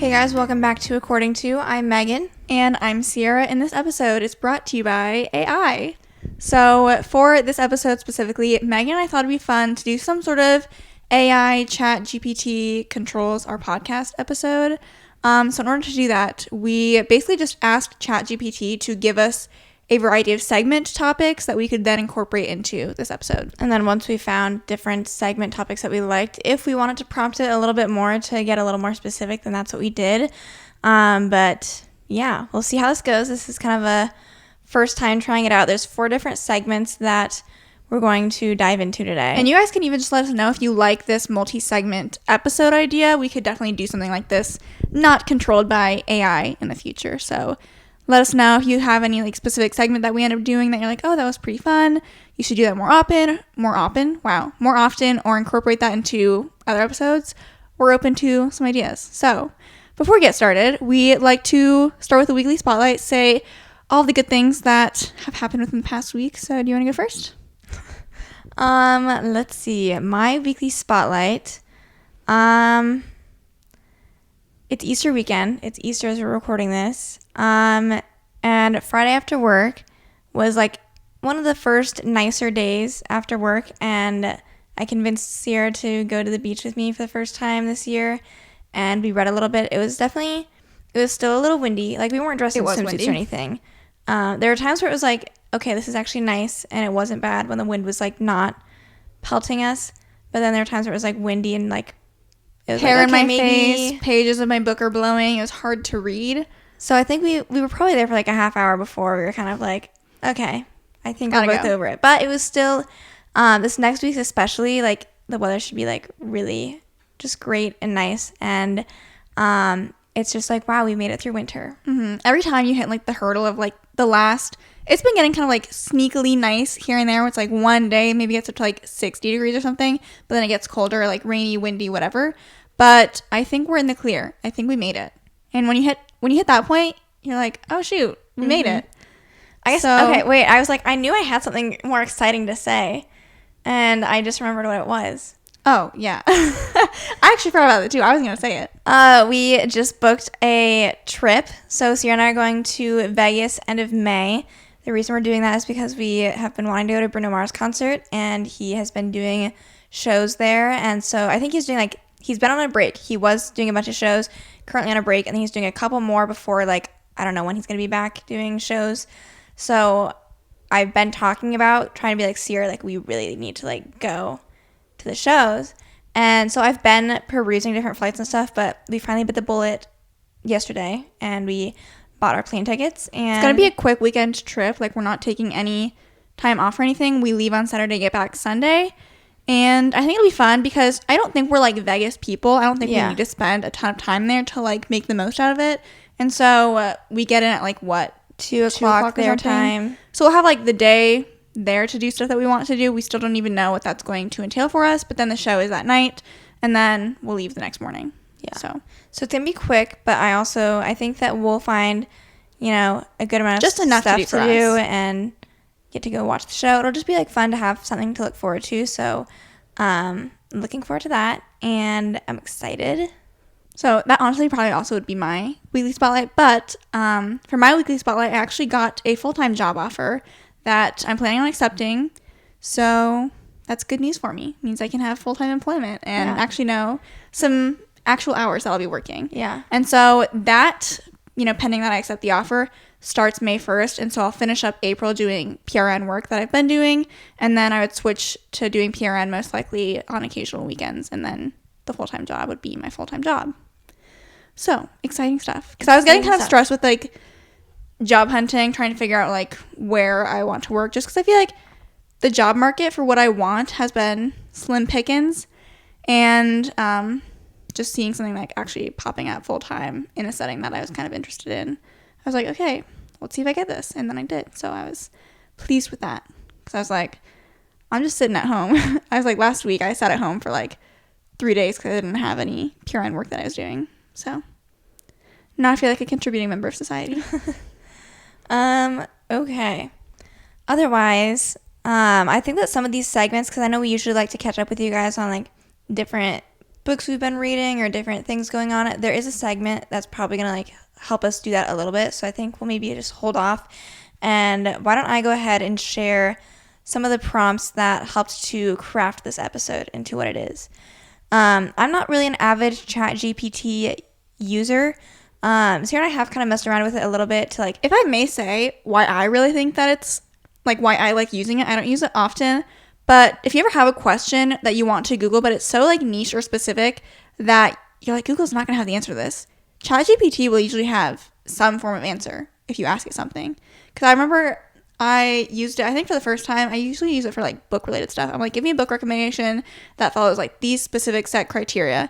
Hey guys, welcome back to According To. I'm Megan. And I'm Ciera, and this episode is brought to you by AI. So for this episode specifically, Megan and I thought it'd be fun to do some sort of AI ChatGPT controls our podcast episode. So in order to do that, we basically just asked ChatGPT to give us a variety of segment topics that we could then incorporate into this episode. And then once we found different segment topics that we liked, if we wanted to prompt it a little bit more to get a little more specific, then that's what we did. But yeah, we'll see how this goes. This is kind of a first time trying it out. There's 4 different segments that we're going to dive into today. And you guys can even just let us know if you like this multi-segment episode idea. We could definitely do something like this, not controlled by AI in the future. So let us know if you have any like specific segment that we end up doing that you're like, oh, that was pretty fun. You should do that more often, or incorporate that into other episodes. We're open to some ideas. So before we get started, we like to start with a weekly spotlight, say all the good things that have happened within the past week. So do you want to go first? Let's see. My weekly spotlight. It's Easter weekend. It's Easter as we're recording this. And Friday after work was like one of the first nicer days after work, and I convinced Ciera to go to the beach with me for the first time this year, and we read a little bit. It was still a little windy. Like, we weren't dressed in swimsuits or anything. There were times where it was like, okay, this is actually nice, and it wasn't bad when the wind was like not pelting us. But then there were times where it was like windy and like it was hair like, in okay, my face, pages of my book are blowing. It was hard to read. So I think we were probably there for like a half hour before we were kind of like, okay, I think we're both over it. But it was still, this next week especially, like the weather should be like really just great and nice. And it's just like, wow, we made it through winter. Mm-hmm. Every time you hit like the hurdle of like it's been getting kind of like sneakily nice here and there. Where it's like one day maybe it's up to like 60 degrees or something, but then it gets colder, like rainy, windy, whatever. But I think we're in the clear. I think we made it. And when you hit that point, you're like, oh shoot, we made it. I guess. Okay, wait. I was like, I knew I had something more exciting to say, and I just remembered what it was. Oh yeah, I actually forgot about it too. I was gonna say it. We just booked a trip. So Ciera and I are going to Vegas end of May. The reason we're doing that is because we have been wanting to go to Bruno Mars concert, and he has been doing shows there. And so I think he's been on a break. He was doing a bunch of shows, currently on a break, and he's doing a couple more before, like, I don't know when he's going to be back doing shows. So I've been talking about trying to be like, Ciera, like, we really need to like go to the shows. And so I've been perusing different flights and stuff, but we finally bit the bullet yesterday, and we bought our plane tickets. And it's gonna be a quick weekend trip. Like, we're not taking any time off or anything. We leave on Saturday, get back Sunday, and I think it'll be fun because I don't think we're like Vegas people. I don't think we need to spend a ton of time there to like make the most out of it. And so we get in at like 2 o'clock their time. So we'll have like the day there to do stuff that we want to do. We still don't even know what that's going to entail for us, but then the show is that night, and then we'll leave the next morning. Yeah. So it's gonna be quick, but I think that we'll find, a good amount of just enough stuff to do and get to go watch the show. It'll just be like fun to have something to look forward to. So I'm looking forward to that, and I'm excited. So that honestly probably also would be my weekly spotlight. But for my weekly spotlight, I actually got a full-time job offer that I'm planning on accepting. So that's good news for me. It means I can have full-time employment and actually know some actual hours that I'll be working. Yeah. And so that, pending that I accept the offer, starts May 1st. And so I'll finish up April doing PRN work that I've been doing. And then I would switch to doing PRN most likely on occasional weekends. And then the full-time job would be my full-time job. So exciting stuff. Because I was getting kind of stressed with like job hunting, trying to figure out like where I want to work. Just because I feel like the job market for what I want has been slim pickings. And just seeing something like actually popping up full-time in a setting that I was kind of interested in, I was like, okay, let's see if I get this. And then I did. So I was pleased with that. Because I was like, I'm just sitting at home. I was like, last week I sat at home for like 3 days because I didn't have any PRN work that I was doing. So now I feel like a contributing member of society. Okay. Otherwise, I think that some of these segments, because I know we usually like to catch up with you guys on like different books we've been reading or different things going on. There is a segment that's probably going to like help us do that a little bit. So I think we'll maybe just hold off. And why don't I go ahead and share some of the prompts that helped to craft this episode into what it is. I'm not really an avid ChatGPT user. So here I have kind of messed around with it a little bit to like... If I may say why I really think that it's, like, why I like using it. I don't use it often, but if you ever have a question that you want to Google, but it's so, like, niche or specific that you're like, Google's not going to have the answer to this, ChatGPT will usually have some form of answer if you ask it something. Because I remember I used it, I think for the first time. I usually use it for, like, book-related stuff. I'm like, give me a book recommendation that follows, like, these specific set criteria.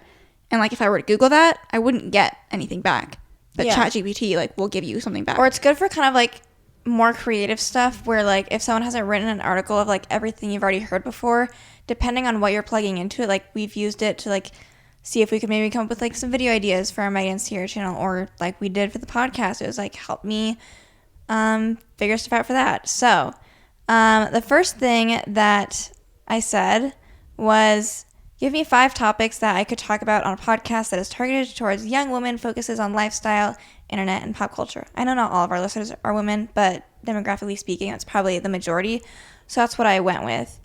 And, like, if I were to Google that, I wouldn't get anything back. But ChatGPT, like, will give you something back. Or it's good for kind of, like, more creative stuff where, like, if someone hasn't written an article of, like, everything you've already heard before, depending on what you're plugging into it, like, we've used it to, like, see if we could maybe come up with, like, some video ideas for our Megan and Ciera channel, or, like, we did for the podcast. It was, like, help me figure stuff out for that. So, the first thing that I said was... give me 5 topics that I could talk about on a podcast that is targeted towards young women, focuses on lifestyle, internet, and pop culture. I know not all of our listeners are women, but demographically speaking, that's probably the majority. So that's what I went with.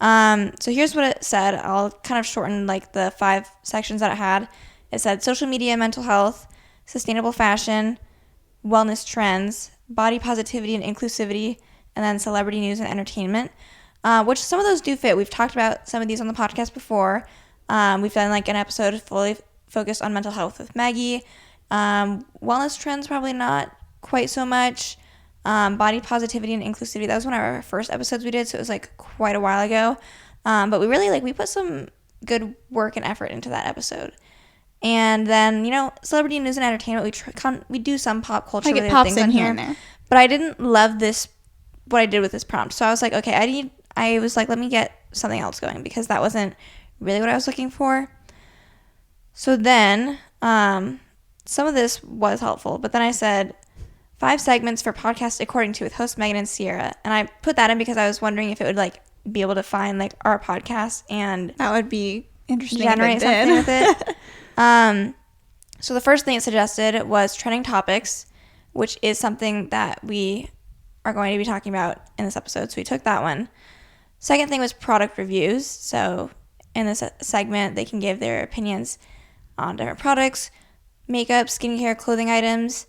So here's what it said. I'll kind of shorten like the 5 sections that it had. It said social media, mental health, sustainable fashion, wellness trends, body positivity and inclusivity, and then celebrity news and entertainment. Which some of those do fit. We've talked about some of these on the podcast before. We've done like an episode fully focused on mental health with Maggie. Wellness trends, probably not quite so much. Body positivity and inclusivity, that was one of our first episodes we did, so it was like quite a while ago. But we really we put some good work and effort into that episode. And then, celebrity news and entertainment, we do some pop culture related things on here. But I didn't love what I did with this prompt. So I was like, okay, let me get something else going, because that wasn't really what I was looking for. So then, some of this was helpful, but then I said 5 segments for podcast according to with host Megan and Ciera. And I put that in because I was wondering if it would be able to find our podcast and that would be interesting. Generate something with it. So the first thing it suggested was trending topics, which is something that we are going to be talking about in this episode. So we took that one. Second thing was product reviews. So in this segment, they can give their opinions on different products, makeup, skincare, clothing items.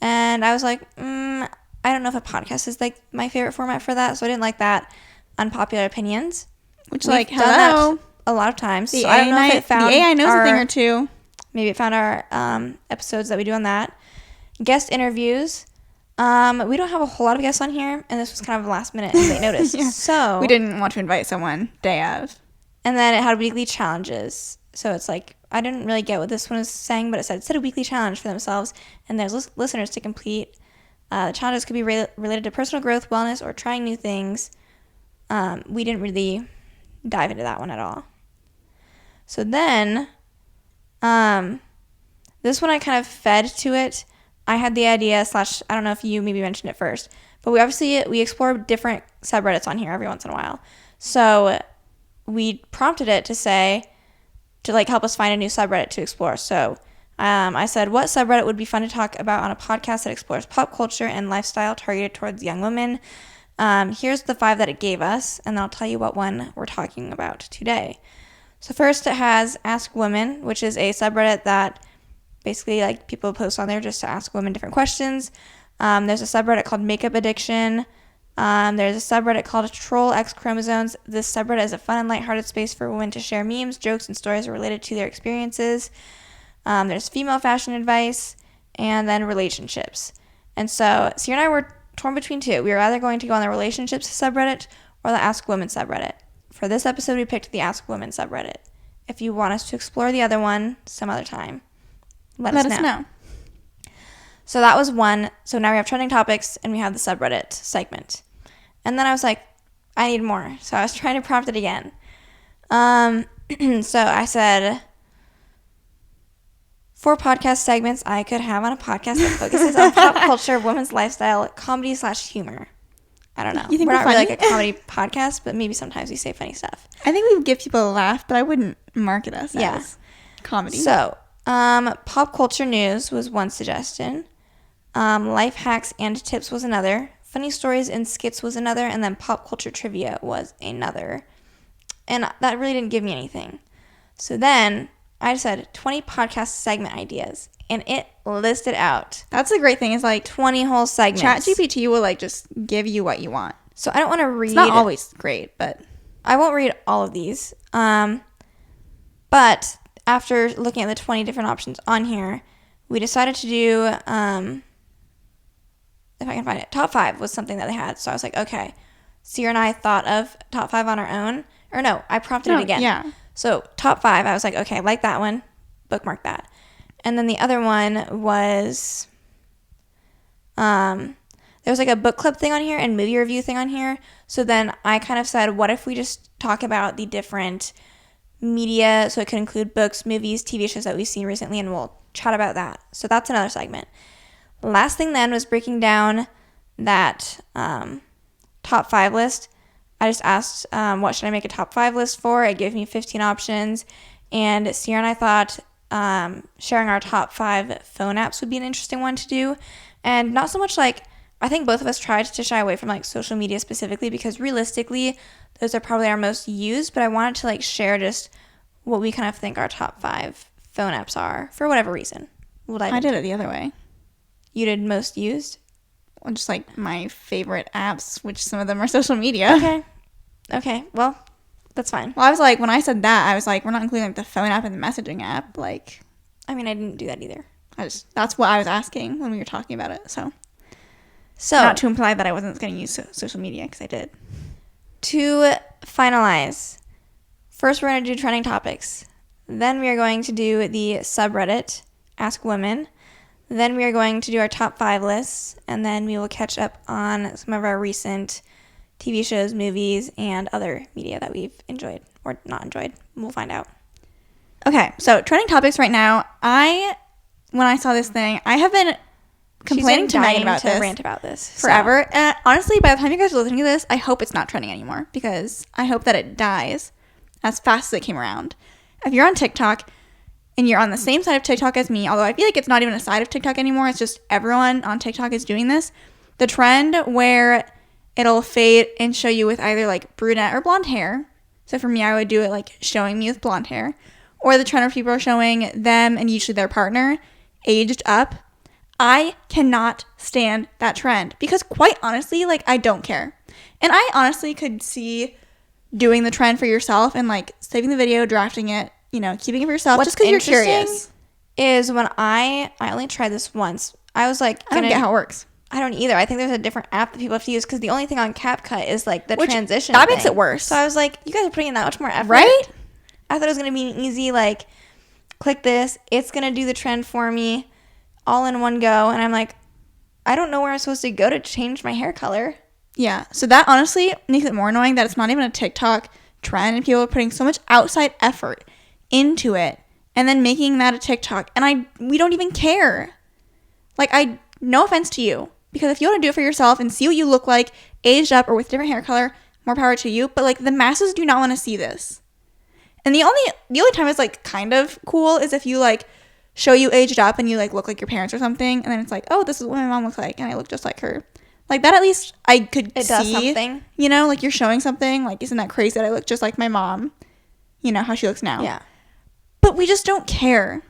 And I was like, I don't know if a podcast is my favorite format for that. So I didn't like that. Unpopular opinions. Which We've done that a lot of times. The so I don't know if it found the AI knows a thing or two. Maybe it found our episodes that we do on that. Guest interviews. We don't have a whole lot of guests on here, and this was kind of a last minute late notice. Yeah. So we didn't want to invite someone day of. And then it had weekly challenges. So it's I didn't really get what this one was saying, but it said set a weekly challenge for themselves and their listeners to complete. The challenges could be related to personal growth, wellness, or trying new things. We didn't really dive into that one at all. So then, this one I kind of fed to it. I had the idea / I don't know if you maybe mentioned it first, but we explore different subreddits on here every once in a while. So we prompted it to help us find a new subreddit to explore. So I said, what subreddit would be fun to talk about on a podcast that explores pop culture and lifestyle targeted towards young women? Here's the 5 that it gave us, and I'll tell you what one we're talking about today. So first it has Ask Women, which is a subreddit that basically people post on there just to ask women different questions. There's a subreddit called Makeup Addiction. There's a subreddit called Troll X Chromosomes. This subreddit is a fun and lighthearted space for women to share memes, jokes, and stories related to their experiences. There's female fashion advice, and then relationships. And so Ciera and I were torn between 2. We were either going to go on the relationships subreddit or the Ask Women subreddit. For this episode, we picked the Ask Women subreddit. If you want us to explore the other one some other time, let us know. So that was one. So now we have trending topics and we have the subreddit segment. And then I was like, I need more. So I was trying to prompt it again. So I said 4 podcast segments I could have on a podcast that focuses on pop culture, women's lifestyle, comedy / humor. I don't know. You think we're not really funny? a comedy podcast, but maybe sometimes we say funny stuff. I think we would give people a laugh, but I wouldn't market us as. Comedy. So, pop culture news was one suggestion. Life hacks and tips was another. Funny stories and skits was another. And then pop culture trivia was another. And that really didn't give me anything. So then I said 20 podcast segment ideas. And it listed out. That's the great thing is like 20 whole segments. ChatGPT will like just give you what you want. So I don't want to read. It's not always great, but I won't read all of these. But after looking at the 20 different options on here, we decided to do, if I can find it, top 5 was something that they had. So I was like, okay. Ciera and I thought of top 5 on our own. Or no, I prompted it again. Yeah. So top 5, I was like, okay, I like that one. Bookmark that. And then the other one was, there was like a book club thing on here and movie review thing on here. So then I kind of said, what if we just talk about the different media? So it could include books, movies, TV shows that we've seen recently, and we'll chat about that. So that's another segment. Last thing then was breaking down that top 5 list. I just asked, what should I make a top 5 list for? It gave me 15 options. And Ciera and I thought sharing our top 5 phone apps would be an interesting one to do. And not so much like, I think both of us tried to shy away from like social media specifically because realistically, those are probably our most used. But I wanted to like share just what we kind of think our top 5 phone apps are for whatever reason. I did it the other way. You did most used? Well, just like my favorite apps, which some of them are social media. Okay. Well, that's fine. Well, I was like, when I said that, I was like, we're not including like the phone app and the messaging app. Like, I mean, I didn't do that either. That's what I was asking when we were talking about it. So not to imply that I wasn't going to use social media, because I did. To finalize, first we're going to do trending topics. Then we are going to do the subreddit, Ask Women. Then we are going to do our top 5 lists. And then we will catch up on some of our recent TV shows, movies, and other media that we've enjoyed or not enjoyed. We'll find out. Okay, so trending topics right now. When I saw this thing, I have been complaining to Megan about this. Rant about this forever. So. And honestly, by the time you guys are listening to this, I hope it's not trending anymore, because I hope that it dies as fast as it came around. If you're on TikTok and you're on the same side of TikTok as me, although I feel like it's not even a side of TikTok anymore, it's just everyone on TikTok is doing this. The trend where it'll fade and show you with either like brunette or blonde hair. So for me, I would do it like showing me with blonde hair. Or the trend where people are showing them and usually their partner aged up. I cannot stand that trend because quite honestly, like I don't care. And I honestly could see doing the trend for yourself and like saving the video, drafting it, you know, keeping it for yourself. What's just because you're curious. Is when I only tried this once. I was like, I don't get how it works. I don't either. I think there's a different app that people have to use because the only thing on CapCut is like the transition. That makes it worse. So I was like, you guys are putting in that much more effort. Right? I thought it was going to be an easy, like, click this. It's going to do the trend for me all in one go. And I'm like, I don't know where I'm supposed to go to change my hair color. Yeah. So that honestly makes it more annoying that it's not even a TikTok trend and people are putting so much outside effort into it and then making that a TikTok. And we don't even care. Like, no offense to you. Because if you want to do it for yourself and see what you look like, aged up or with different hair color, more power to you. But like the masses do not want to see this. And the only time it's like kind of cool is if you like show you aged up and you like look like your parents or something, and then it's like, oh, this is what my mom looks like, and I look just like her. Like that, at least I could see. It does something. You know, like you're showing something. Like, isn't that crazy that I look just like my mom? You know how she looks now. Yeah. But we just don't care,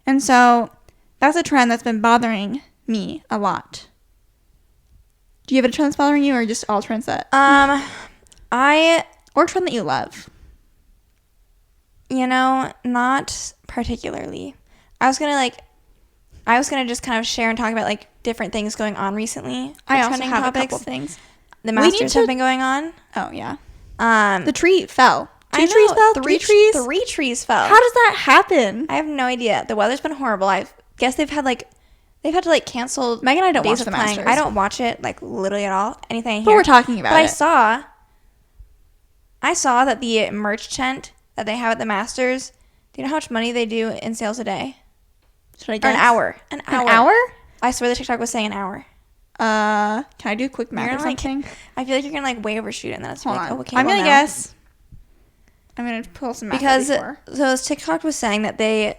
and so that's a trend that's been bothering me a lot. Do you have a trend that's bothering you, or just all trends that? Or trend that you love? You know, not particularly. I was gonna just kind of share and talk about like different things going on recently. I also have a couple things. The Masters have been going on. Oh yeah. The tree fell. Trees fell. Three trees fell. How does that happen? I have no idea. The weather's been horrible. I guess they've had to cancel. Megan and I don't watch the Masters. I don't watch it like literally at all. Anything I hear. But we're talking about it. But I saw that the merch tent that they have at the Masters. Do you know how much money they do in sales a day? Should I guess? An hour. An hour? I swear the TikTok was saying an hour. Can I do a quick math or something? I feel like you're gonna like way overshoot it, and then it's like, Hold on. okay. I'm gonna guess. I'm going to pull some math because before. so TikTok was saying that the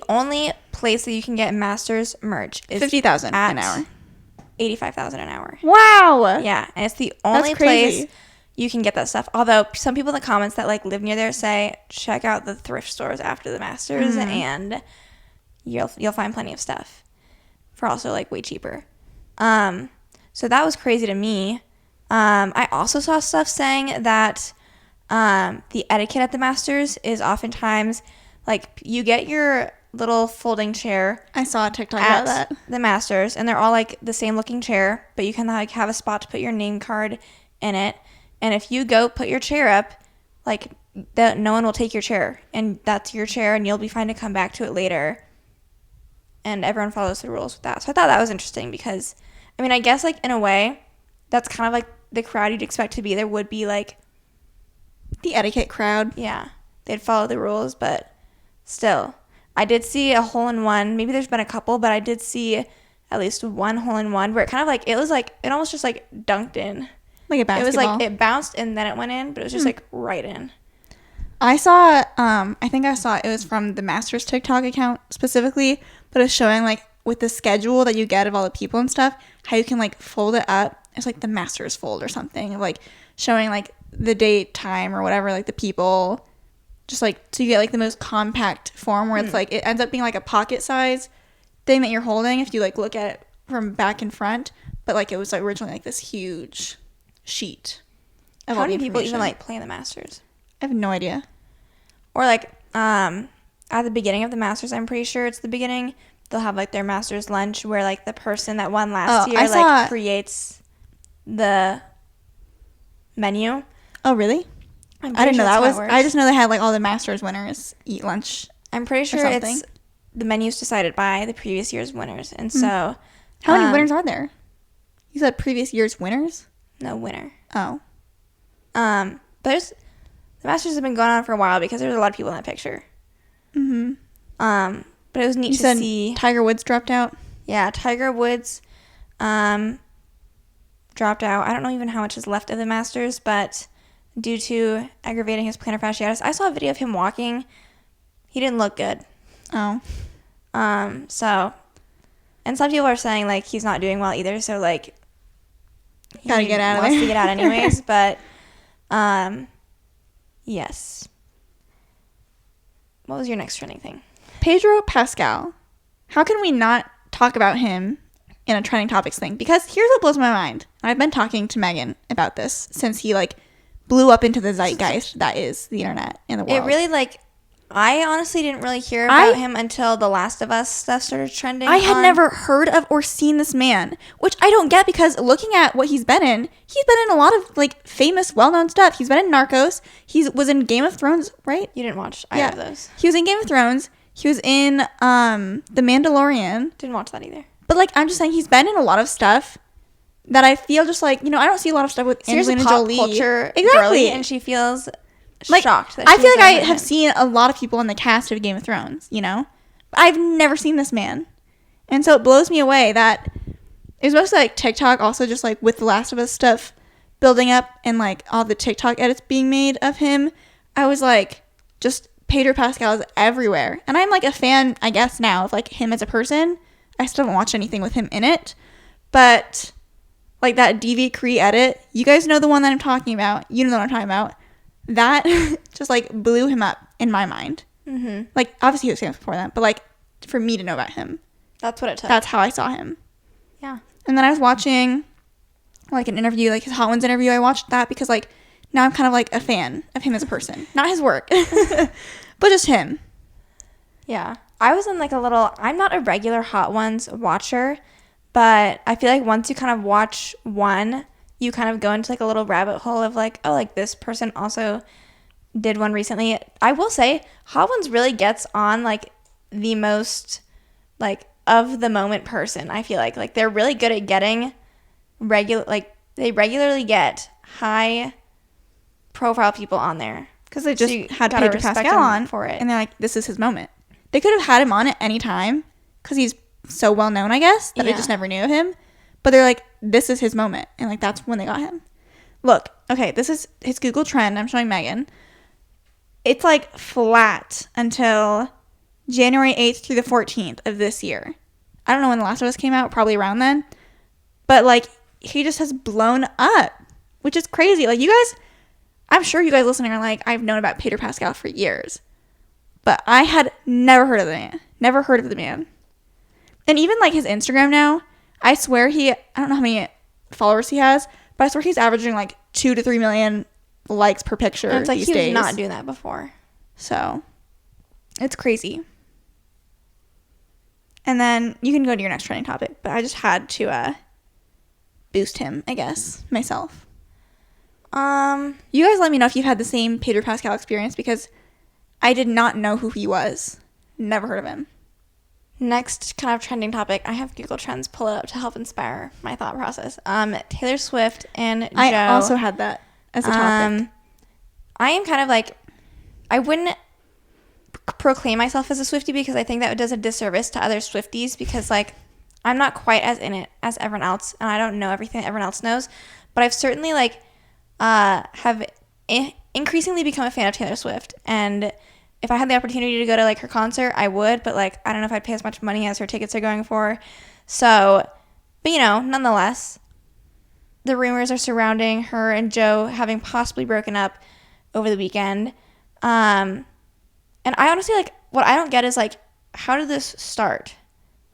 only place that you can get Masters merch is $50,000 an hour. $85,000 an hour. Wow. Yeah, and it's the only place you can get that stuff. Although some people in the comments that like live near there say check out the thrift stores after the Masters, and you'll find plenty of stuff for also like way cheaper. So that was crazy to me. I also saw stuff saying that the etiquette at the Masters is oftentimes like you get your little folding chair. I saw a TikTok at about that. the Masters, and they're all like the same looking chair, but you can like have a spot to put your name card in it. And if you go put your chair up, like no one will take your chair, and that's your chair, and you'll be fine to come back to it later. And everyone follows the rules with that. So I thought that was interesting because, I mean, I guess like in a way, that's kind of like the crowd you'd expect to be. There would be like the etiquette crowd. Yeah, they'd follow the rules, but still. I did see a hole-in-one. Maybe there's been a couple, but I did see at least one hole-in-one where it kind of like, it almost just like dunked in. Like a basketball? It was like, it bounced and then it went in, but it was just like right in. I saw, I think I saw it was from the Masters TikTok account specifically, but it's showing like with the schedule that you get of all the people and stuff, how you can like fold it up. It's like the Masters fold or something, like showing like the date, time, or whatever, like the people, just like so you get like the most compact form where it's like it ends up being like a pocket size thing that you're holding if you like look at it from back and front, but like it was like originally like this huge sheet of How all the many people even information. like play in the Masters? I have no idea. Or like at the beginning of the Masters, I'm pretty sure it's the beginning, they'll have like their Masters lunch where like the person that won last year like creates the menu. Oh really? I didn't know that was. I just know they had like all the Masters winners eat lunch. I'm pretty sure it's the menu's decided by the previous year's winners, and so how many winners are there? You said previous year's winners? No winner. Oh. But the Masters have been going on for a while because there's a lot of people in that picture. Mm-hmm. But it was neat to see. Tiger Woods dropped out. Yeah, Tiger Woods, dropped out. I don't know even how much is left of the Masters, but due to aggravating his plantar fasciitis. I saw a video of him walking. He didn't look good. Oh. So, and some people are saying, like, he's not doing well either, so, like, gotta get out of there. Wants to get out anyways, but, yes. What was your next trending thing? Pedro Pascal. How can we not talk about him in a trending topics thing? Because here's what blows my mind. I've been talking to Megan about this since he, like, blew up into the zeitgeist that is the internet in the world. It really, like, I honestly didn't really hear about him until The Last of Us stuff started trending. I had never heard of or seen this man, which I don't get because looking at what he's been in a lot of, like, famous, well-known stuff. He's been in Narcos. He was in Game of Thrones, right? You didn't watch either of those. He was in Game of Thrones. He was in The Mandalorian. Didn't watch that either. But, like, I'm just saying he's been in a lot of stuff that I feel just like, I don't see a lot of stuff with Angelina Jolie. Culture exactly. Girly, and she feels like, shocked. That I feel like I have seen a lot of people in the cast of Game of Thrones, But I've never seen this man. And so it blows me away that it was mostly like TikTok, also just like with The Last of Us stuff building up and like all the TikTok edits being made of him. I was like, just Pedro Pascal is everywhere. And I'm like a fan, I guess now, of like him as a person. I still haven't watched anything with him in it. But like that DV Cree edit, you guys know the one that I'm talking about. You know what I'm talking about. That just like blew him up in my mind. Mm-hmm. Like obviously he was famous before that, but like for me to know about him, that's what it took. That's how I saw him. Yeah. And then I was watching like an interview, like his Hot Ones interview. I watched that because like now I'm kind of like a fan of him as a person, not his work, but just him. Yeah, I was in like I'm not a regular Hot Ones watcher, but I feel like once you kind of watch one, you kind of go into like a little rabbit hole of like, oh, like this person also did one recently. I will say Hot Ones really gets on like the most like of the moment person. I feel like they're really good at getting they regularly get high profile people on there because they just had Pedro Pascal on for it, and they're like, this is his moment. They could have had him on at any time because he's so well known, I guess, that I just never knew of him. But they're like, this is his moment. And like, that's when they got him. Look, okay, this is his Google trend. I'm showing Megan. it's like flat until January 8th through the 14th of this year. I don't know when The Last of Us came out, probably around then. But like, he just has blown up, which is crazy. Like, you guys, I'm sure you guys listening are like, I've known about Peter Pascal for years. But I had never heard of the man. Never heard of the man. And even like his Instagram now, I swear I don't know how many followers he has, but I swear he's averaging like 2 to 3 million likes per picture. And it's like these he was days. not doing that before. So, it's crazy. And then you can go to your next trending topic, but I just had to boost him, I guess, myself. You guys let me know if you've had the same Peter Pascal experience, because I did not know who he was. Never heard of him. Next kind of trending topic, I have Google Trends pull it up to help inspire my thought process. Taylor Swift and Joe. I also had that as a topic. I am kind of like, I wouldn't proclaim myself as a Swiftie, because I think that does a disservice to other Swifties, because like I'm not quite as in it as everyone else, and I don't know everything that everyone else knows, but I've certainly like have increasingly become a fan of Taylor Swift, and if I had the opportunity to go to like her concert, I would, but like I don't know if I'd pay as much money as her tickets are going for. So, but you know, nonetheless, the rumors are surrounding her and Joe having possibly broken up over the weekend. And I honestly, like, what I don't get is like, how did this start?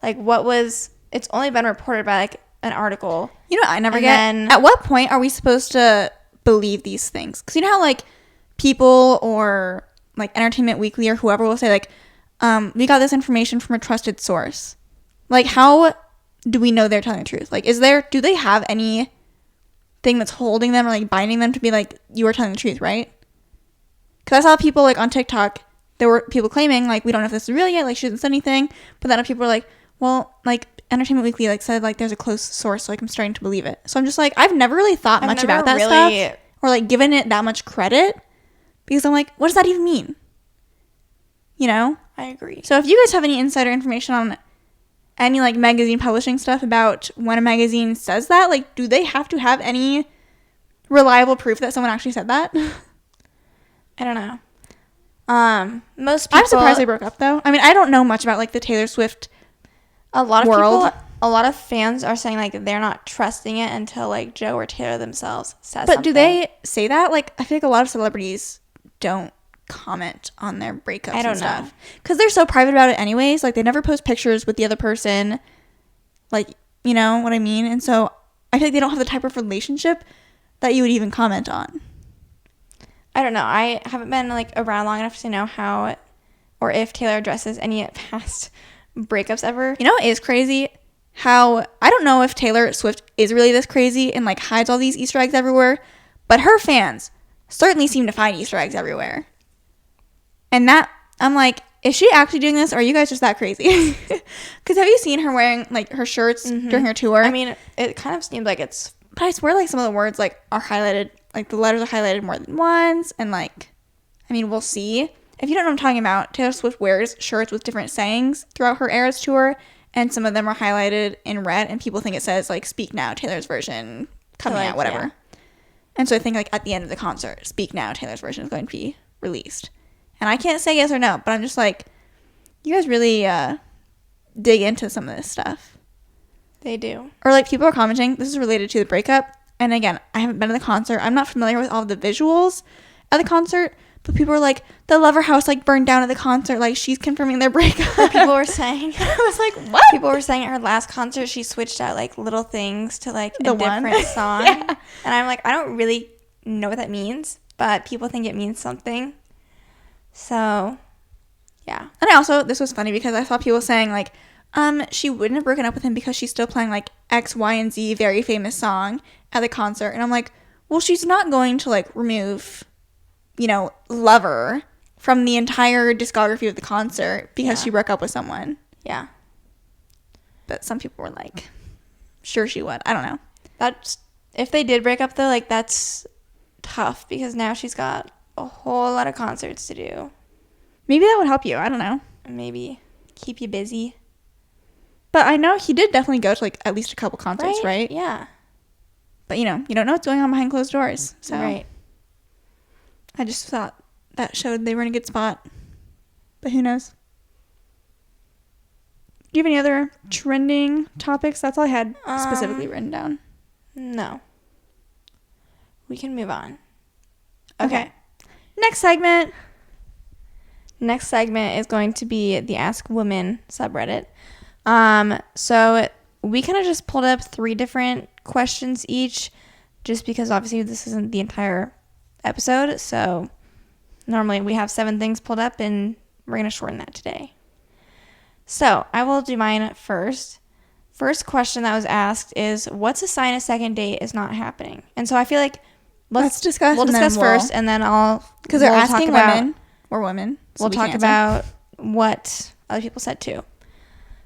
Like, it's only been reported by like an article. You know what I never get? At what point are we supposed to believe these things? Because you know how like people or like Entertainment Weekly or whoever will say like, we got this information from a trusted source. Like, how do we know they're telling the truth? Like, do they have any thing that's holding them or like binding them to be like, you are telling the truth, right? Because I saw people like on TikTok, there were people claiming like, we don't know if this is real yet, like she didn't say anything, but then people were like, well, like Entertainment Weekly like said like there's a close source, so like I'm starting to believe it. So I'm just like, I've never really thought much about that stuff or like given it that much credit, because I'm like, what does that even mean? You know? I agree. So if you guys have any insider information on any like magazine publishing stuff about when a magazine says that, like, do they have to have any reliable proof that someone actually said that? I don't know. Most people, I'm surprised they broke up though. I mean, I don't know much about like the Taylor Swift a lot of world. people, a lot of fans are saying like they're not trusting it until like Joe or Taylor themselves says but something. do they say that? Like, I feel like a lot of celebrities don't comment on their breakups and stuff because they're so private about it anyways. Like, they never post pictures with the other person, like, you know what I mean? And so I feel like they don't have the type of relationship that you would even comment on. I don't know. I haven't been like around long enough to know how or if Taylor addresses any past breakups ever. You know what is crazy? How I don't know if Taylor Swift is really this crazy and like hides all these Easter eggs everywhere, but her fans certainly seem to find Easter eggs everywhere. And that, I'm like, is she actually doing this, or are you guys just that crazy? Because have you seen her wearing like her shirts during her tour? I mean, it kind of seems like it's. But I swear, like, some of the words like are highlighted, like the letters are highlighted more than once, and like, I mean, we'll see. If you don't know what I'm talking about, Taylor Swift wears shirts with different sayings throughout her Eras tour, and some of them are highlighted in red, and people think it says like "Speak Now," Taylor's version coming out, whatever. Yeah. And so I think like at the end of the concert, "Speak Now," Taylor's version is going to be released. And I can't say yes or no, but I'm just like, you guys really dig into some of this stuff. They do. Or like people are commenting, this is related to the breakup. And again, I haven't been to the concert. I'm not familiar with all the visuals at the concert, but people are like, the Lover House like burned down at the concert. Like, she's confirming their breakup. People were saying. I was like, what? People were saying at her last concert, she switched out like little things to like a different song. Yeah. And I'm like, I don't really know what that means, but people think it means something. So, yeah. And I also, this was funny because I saw people saying like, she wouldn't have broken up with him because she's still playing like X, Y, and Z very famous song at the concert. And I'm like, well, she's not going to like remove, you know, Lover from the entire discography of the concert because she broke up with someone. Yeah. But some people were like, sure she would. I don't know. That's, if they did break up though, like that's tough because now she's got a whole lot of concerts to do. Maybe that would help you. I don't know. Maybe keep you busy. But I know he did definitely go to like at least a couple concerts, right? Yeah. But you know, you don't know what's going on behind closed doors. So right. I just thought that showed they were in a good spot. But who knows? Do you have any other trending topics? That's all I had specifically written down. No. We can move on. Okay. Next segment. Next segment is going to be the Ask Women subreddit. So we kind of just pulled up 3 different questions each, just because obviously this isn't the entire episode. So normally we have 7 things pulled up, and we're going to shorten that today. So I will do mine first. First question that was asked is, what's a sign a second date is not happening? And so I feel like let's discuss. We'll discuss first, and then because they're asking women or women. So we'll talk about what other people said too.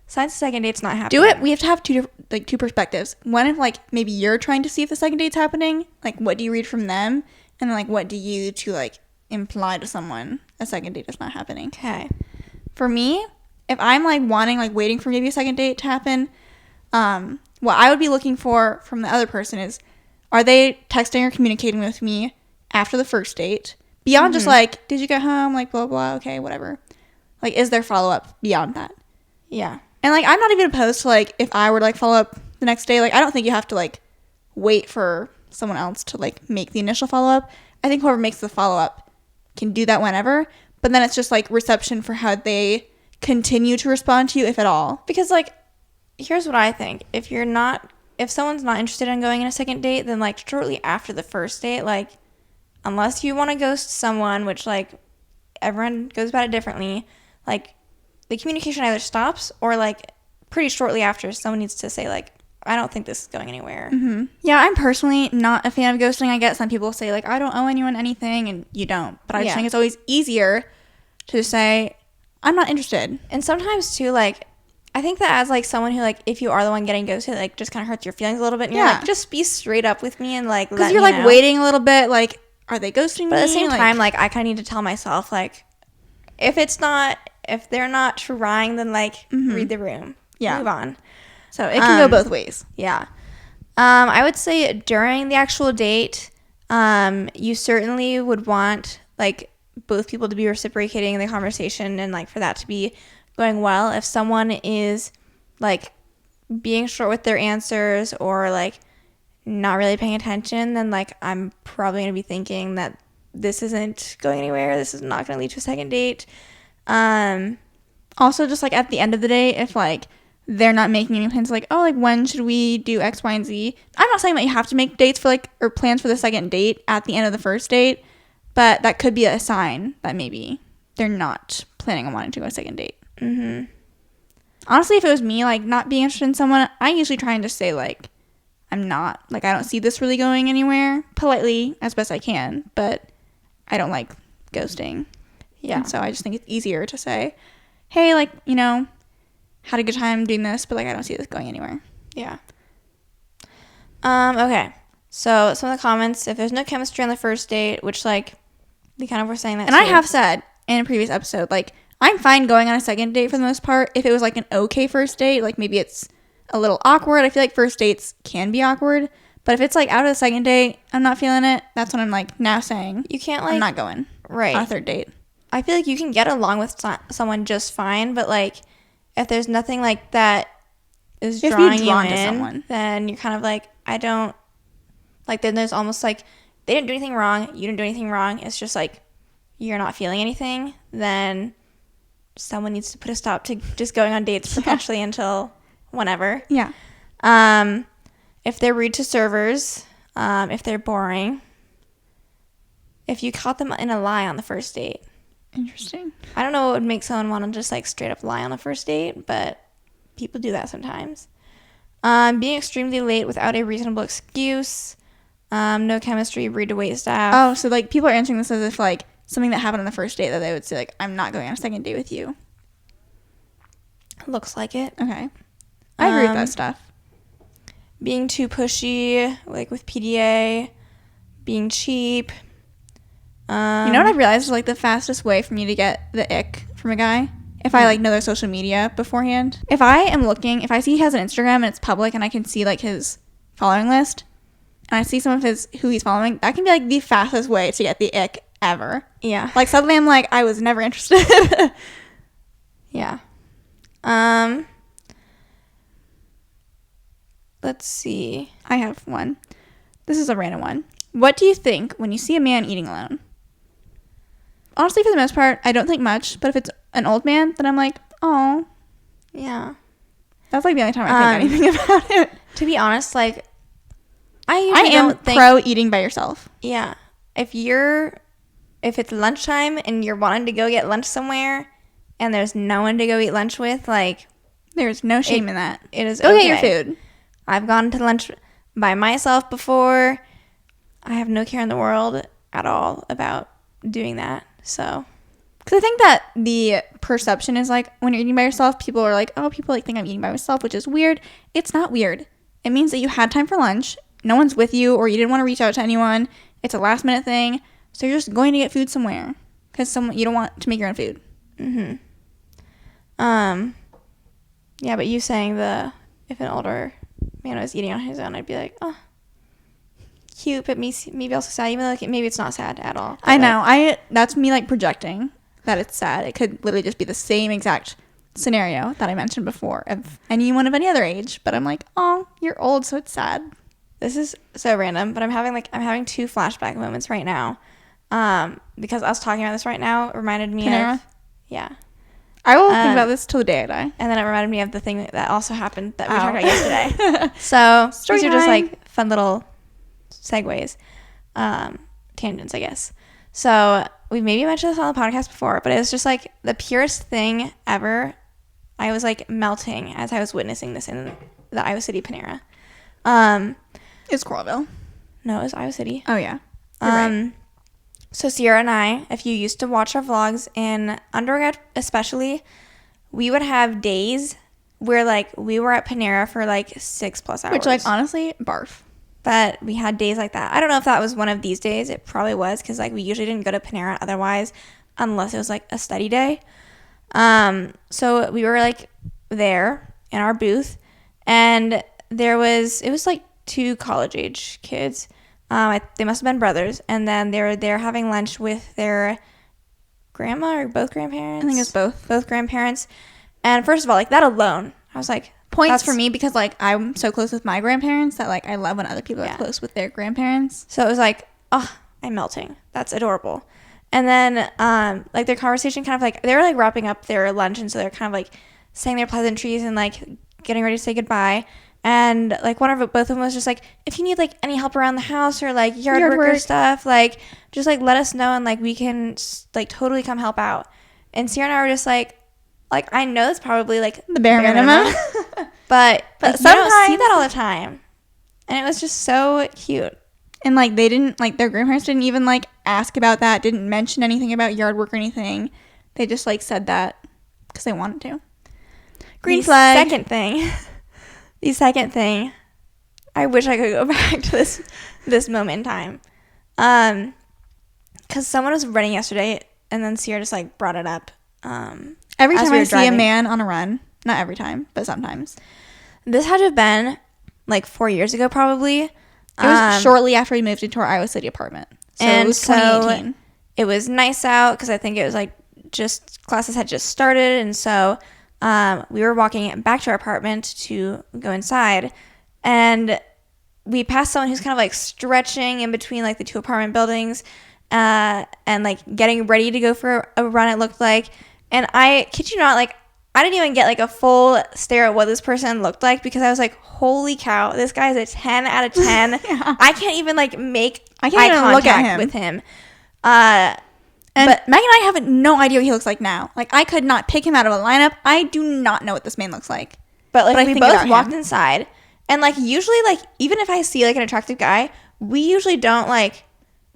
Signs the second date's not happening. Do it. We have to have two perspectives. One, if like maybe you're trying to see if the second date's happening, like what do you read from them, and then like what do you to like imply to someone a second date is not happening. Okay. For me, if I'm like wanting, like waiting for maybe a second date to happen, what I would be looking for from the other person is, are they texting or communicating with me after the first date? Beyond just like, did you get home? Like blah, blah, okay, whatever. Like, is there follow-up beyond that? Yeah. And like, I'm not even opposed to like, if I were to like follow up the next day, like I don't think you have to like wait for someone else to like make the initial follow-up. I think whoever makes the follow-up can do that whenever. But then it's just like reception for how they continue to respond to you, if at all. Because like, here's what I think. If someone's not interested in going on a second date, then like shortly after the first date, like unless you want to ghost someone, which like everyone goes about it differently, like the communication either stops or like pretty shortly after someone needs to say like, I don't think this is going anywhere. Mm-hmm. Yeah, I'm personally not a fan of ghosting. I get some people say like, I don't owe anyone anything, and you don't. But I just think it's always easier to say, I'm not interested. And sometimes too, like, I think that as like someone who like, if you are the one getting ghosted, like just kind of hurts your feelings a little bit. And you're like, just be straight up with me and like, because you're like waiting a little bit, like, are they ghosting me? But at the same time, like I kind of need to tell myself like, if they're not trying, then like read the room. Yeah. Move on. So it can go both ways. Yeah. I would say during the actual date, you certainly would want like both people to be reciprocating the conversation and like for that to be going well. If someone is like being short with their answers or like not really paying attention, then like I'm probably going to be thinking that this isn't going anywhere. This is not going to lead to a second date. Also, just like at the end of the day, if like they're not making any plans like, oh, like when should we do X, Y, and Z? I'm not saying that you have to make dates for like, or plans for the second date at the end of the first date, but that could be a sign that maybe they're not planning on wanting to go on a second date. Mm-hmm. Honestly, if it was me, like not being interested in someone, I usually try and just say like, I'm not, like I don't see this really going anywhere, politely as best I can, but I don't like ghosting. Yeah. And so I just think it's easier to say, hey, like, you know, had a good time doing this, but like I don't see this going anywhere. Yeah. Okay. So some of the comments, if there's no chemistry on the first date, which like we kind of were saying that and too. I have said in a previous episode, like I'm fine going on a second date for the most part if it was like an okay first date, like maybe it's a little awkward. I feel like first dates can be awkward, but if it's like out of the second date, I'm not feeling it, that's when I'm like now saying you can't like I'm not going right on a third date. I feel like you can get along with someone just fine, but like if there's nothing like that is drawing you in, someone, then you're kind of like, I don't like, then there's almost like they didn't do anything wrong, you didn't do anything wrong, it's just like you're not feeling anything, then someone needs to put a stop to just going on dates perpetually until whenever. Yeah. If they're rude to servers, if they're boring, if you caught them in a lie on the first date. Interesting. I don't know what would make someone want to just like straight up lie on the first date, but people do that sometimes. Being extremely late without a reasonable excuse. No chemistry, read to wait staff. Oh, so like people are answering this as if like something that happened on the first date that they would say like, I'm not going on a second date with you. Looks like it. Okay. I agree with that stuff. Being too pushy, like with PDA. Being cheap. You know what I've realized is like the fastest way for me to get the ick from a guy? If I like know their social media beforehand. If I am looking, if I see he has an Instagram and it's public and I can see like his following list and I see some of who he's following, that can be like the fastest way to get the ick ever. Yeah. Like, suddenly I'm like, I was never interested. Yeah. Let's see. I have one. This is a random one. What do you think when you see a man eating alone? Honestly, for the most part, I don't think much. But if it's an old man, then I'm like, oh. Yeah. That's like the only time I think anything about it. To be honest, like, I am don't think, pro eating by yourself. Yeah. If it's lunchtime and you're wanting to go get lunch somewhere and there's no one to go eat lunch with, like, there's no shame in that. It is go okay. get your food. I've gone to lunch by myself before. I have no care in the world at all about doing that. So, because I think that the perception is like when you're eating by yourself, people are like, oh, people like think I'm eating by myself, which is weird. It's not weird. It means that you had time for lunch. No one's with you, or you didn't want to reach out to anyone. It's a last minute thing. So you're just going to get food somewhere because you don't want to make your own food. Mm-hmm. Yeah, but you saying if an older man was eating on his own, I'd be like, oh, cute, but maybe also sad, even though like, maybe it's not sad at all. I know. That's me like projecting that it's sad. It could literally just be the same exact scenario that I mentioned before of anyone of any other age. But I'm like, oh, you're old, so it's sad. This is so random, but I'm having two flashback moments right now. Because us talking about this right now reminded me Panera? of, yeah. I will think about this till the day I die. And then it reminded me of the thing that also happened that we talked about yesterday. So these are just like fun little segues, tangents, I guess. So we maybe mentioned this on the podcast before, but it was just like the purest thing ever. I was like melting as I was witnessing this in the Iowa City Panera. It's Coralville. No, it was Iowa City. Oh yeah. You're right. So Ciera and I, if you used to watch our vlogs in undergrad especially, we would have days where like we were at Panera for like 6+ hours. Which like honestly, barf. But we had days like that. I don't know if that was one of these days. It probably was because like we usually didn't go to Panera otherwise unless it was like a study day. So we were like there in our booth and it was like 2 college age kids. They must have been brothers, and then they were there having lunch with their grandma or both grandparents. I think it's both grandparents. And first of all, like that alone, I was like, points for me because like I'm so close with my grandparents that like I love when other people are close with their grandparents. So it was like, oh, I'm melting. That's adorable. And then like their conversation kind of like they were like wrapping up their lunch, and so they're kind of like saying their pleasantries and like getting ready to say goodbye. And like both of them was just like, if you need like any help around the house or like yard work or stuff, like just like let us know and like we can like totally come help out. And Ciera and I were just like I know it's probably like the bare minimum. but like, sometimes you don't see that all the time. And it was just so cute. And like they didn't like their grandparents didn't even like ask about that, didn't mention anything about yard work or anything. They just like said that because they wanted to. Green flag. The second thing, I wish I could go back to this moment in time. Because someone was running yesterday, and then Ciera just, like, brought it up. Every time I see a man on a run, not every time, but sometimes. This had to have been, like, 4 years ago, probably. It was shortly after we moved into our Iowa City apartment. So it was 2018. It was nice out, because I think it was, like, just classes had just started, and so... we were walking back to our apartment to go inside, and we passed someone who's kind of like stretching in between like the 2 apartment buildings and like getting ready to go for a run, it looked like. And I kid you not, like I didn't even get like a full stare at what this person looked like because I was like, holy cow, this guy's a 10 out of 10. Yeah. I can't even like make eye contact with him. But Megan and I have no idea what he looks like now. Like, I could not pick him out of a lineup. I do not know what this man looks like. But like, we both walked inside. And, like, usually, like, even if I see, like, an attractive guy, we usually don't, like...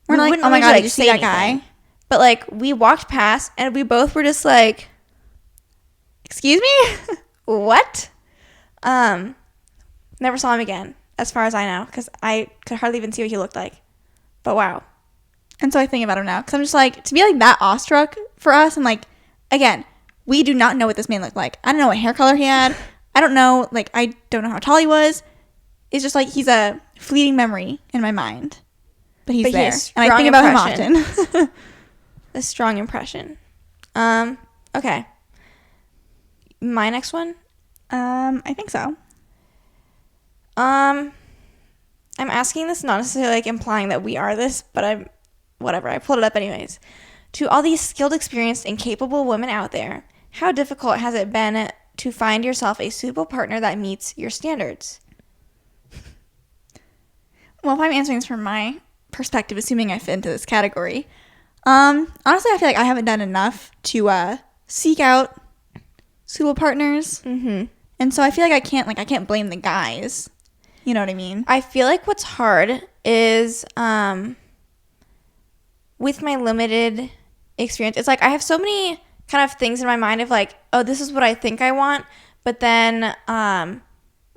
We're like, oh, my God, did you see that guy? But, like, we walked past, and we both were just like... Excuse me? What? Never saw him again, as far as I know. Because I could hardly even see what he looked like. But, wow. And so I think about him now because I'm just like, to be like that awestruck for us, and like, again, we do not know what this man looked like. I don't know what hair color he had. I don't know, like, I don't know how tall he was. It's just like he's a fleeting memory in my mind. But he's there. And I think about him often. a strong impression. Okay. My next one? I think so. I'm asking this not necessarily like implying that we are this, but whatever. I pulled it up anyways. To all these skilled, experienced, and capable women out there, how difficult has it been to find yourself a suitable partner that meets your standards? Well, if I'm answering this from my perspective, assuming I fit into this category, honestly, I feel like I haven't done enough to seek out suitable partners. Mm-hmm. And so I feel like I can't blame the guys. You know what I mean? I feel like what's hard is with my limited experience, it's like I have so many kind of things in my mind of like, oh, this is what I think I want, but then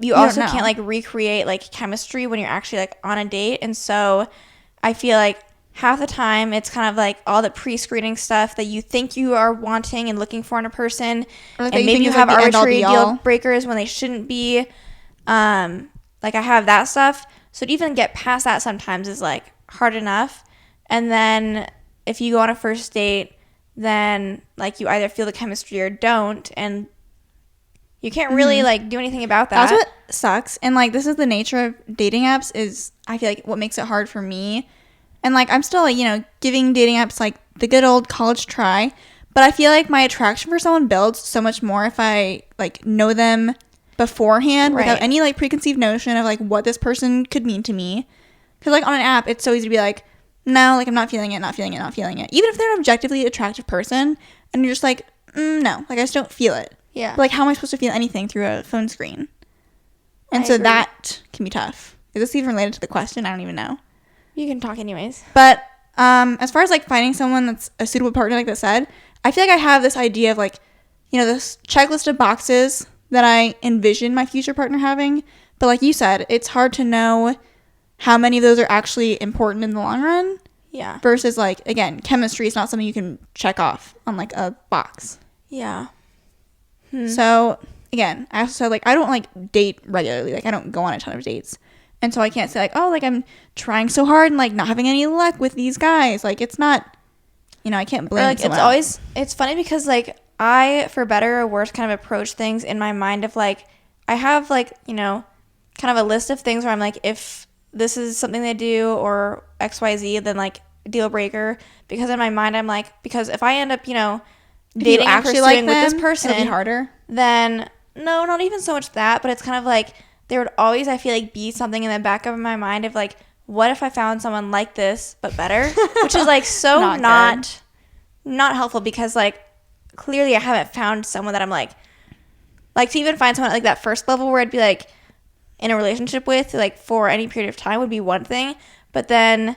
you also can't like recreate like chemistry when you're actually like on a date. And so I feel like half the time it's kind of like all the pre-screening stuff that you think you are wanting and looking for in a person, and maybe you have arbitrary deal breakers when they shouldn't be. Like I have that stuff, so to even get past that sometimes is like hard enough. And then if you go on a first date, then like you either feel the chemistry or don't, and you can't really like do anything about that. That's what sucks. And like this is the nature of dating apps, is I feel like what makes it hard for me. And like I'm still like, you know, giving dating apps like the good old college try, but I feel like my attraction for someone builds so much more if I like know them beforehand, right, without any like preconceived notion of like what this person could mean to me. Because like on an app, it's so easy to be like, no, like I'm not feeling it. Even if they're an objectively attractive person, and you're just like, no, like I just don't feel it. Yeah. But like how am I supposed to feel anything through a phone screen? And so that can be tough. Is this even related to the question? I don't even know. You can talk anyways. But as far as like finding someone that's a suitable partner, like that said, I feel like I have this idea of like, you know, this checklist of boxes that I envision my future partner having. But like you said, it's hard to know how many of those are actually important in the long run. Yeah. Versus like, again, chemistry is not something you can check off on like a box. Yeah. So again, I also said like I don't like date regularly. Like I don't go on a ton of dates. And so I can't say like, oh, like I'm trying so hard and like not having any luck with these guys. Like it's not, you know, I can't blame like someone else. It's funny because like I, for better or worse, kind of approach things in my mind of like, I have like, you know, kind of a list of things where I'm like, if this is something they do or XYZ, then like deal breaker. Because in my mind, I'm like, because if I end up, you know, dating and pursuing like with this person, it'll be harder. Then no, not even so much that, but it's kind of like there would always, I feel like, be something in the back of my mind of like, what if I found someone like this but better, which is like so not helpful, because like clearly I haven't found someone that I'm like to even find someone at like that first level where I'd be like in a relationship with like for any period of time would be one thing, but then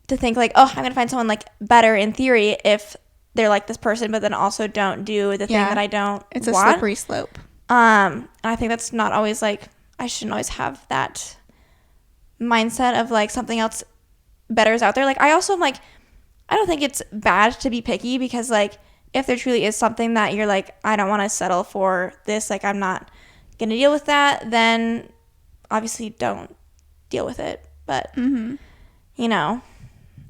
to think like, oh, I'm gonna find someone like better in theory if they're like this person, but then also don't do the thing that I don't want. It's a slippery slope. And I think that's not always like, I shouldn't always have that mindset of like something else better is out there. Like I also am like, I don't think it's bad to be picky, because like if there truly is something that you're like, I don't want to settle for this, like I'm not gonna deal with that, then obviously don't deal with it. But you know,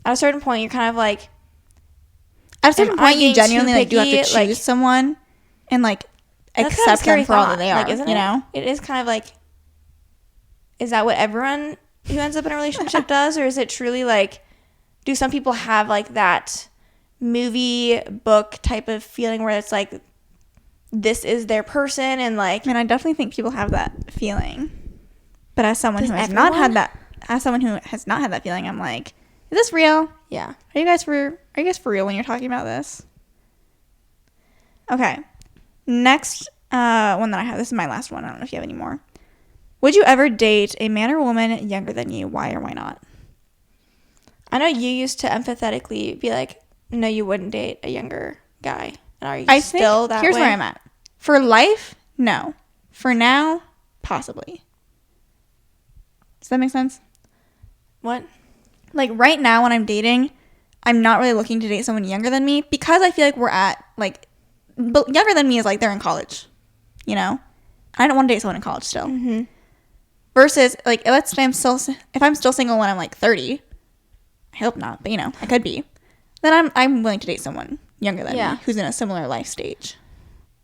at a certain point you're kind of like, at a certain point you genuinely like do have to choose like, someone and like accept them for all that they are, like, isn't you it? Know, it is kind of like, is that what everyone who ends up in a relationship does, or is it truly like, do some people have like that movie book type of feeling where it's like this is their person, and like, and I definitely think people have that feeling, but as someone who has not had that feeling, I'm like, is this real? Yeah. Are you guys for real when you're talking about this? Okay. Next one that I have, this is my last one. I don't know if you have any more. Would you ever date a man or woman younger than you? Why or why not? I know you used to empathetically be like, no, you wouldn't date a younger guy. Are you still that way? Here's where I'm at. For life, no. For now, possibly. Does that make sense? What? Like right now when I'm dating, I'm not really looking to date someone younger than me, because I feel like we're at like, but younger than me is like they're in college, you know? I don't want to date someone in college still. Mm-hmm. Versus like, let's say if I'm still single when I'm like 30, I hope not, but you know, I could be. then I'm willing to date someone younger than Yeah. me who's in a similar life stage.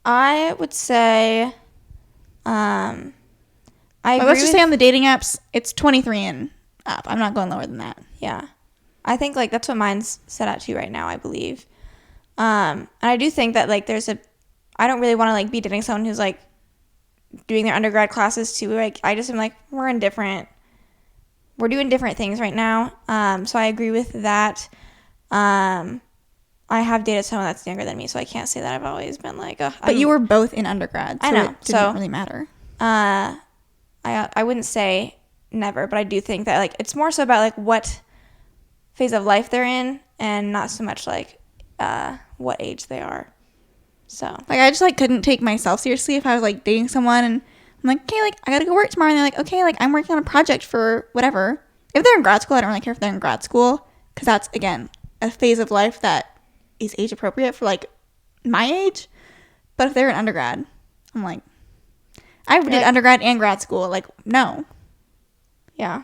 I would say, I agree Let's just with- say on the dating apps, it's 23 and up. I'm not going lower than that. Yeah. I think, like, that's what mine's set at to right now, I believe. And I do think that, like, I don't really want to, like, be dating someone who's, like, doing their undergrad classes too. Like, I just am like, we're doing different things right now. So I agree with that. I have dated someone that's younger than me, so I can't say that I've always been like, But you were both in undergrad, so I know, it didn't really matter. I wouldn't say never, but I do think that, like, it's more so about, like, what phase of life they're in and not so much, like, what age they are. So, Like, I just, like, couldn't take myself seriously if I was, like, dating someone and I'm like, okay, like, I gotta go work tomorrow. And they're like, okay, like, I'm working on a project for whatever. If they're in grad school, I don't really care if they're in grad school because that's, again, a phase of life that is age appropriate for, like, my age. But if they're in undergrad, I'm like, I did undergrad and grad school. Like, no. yeah.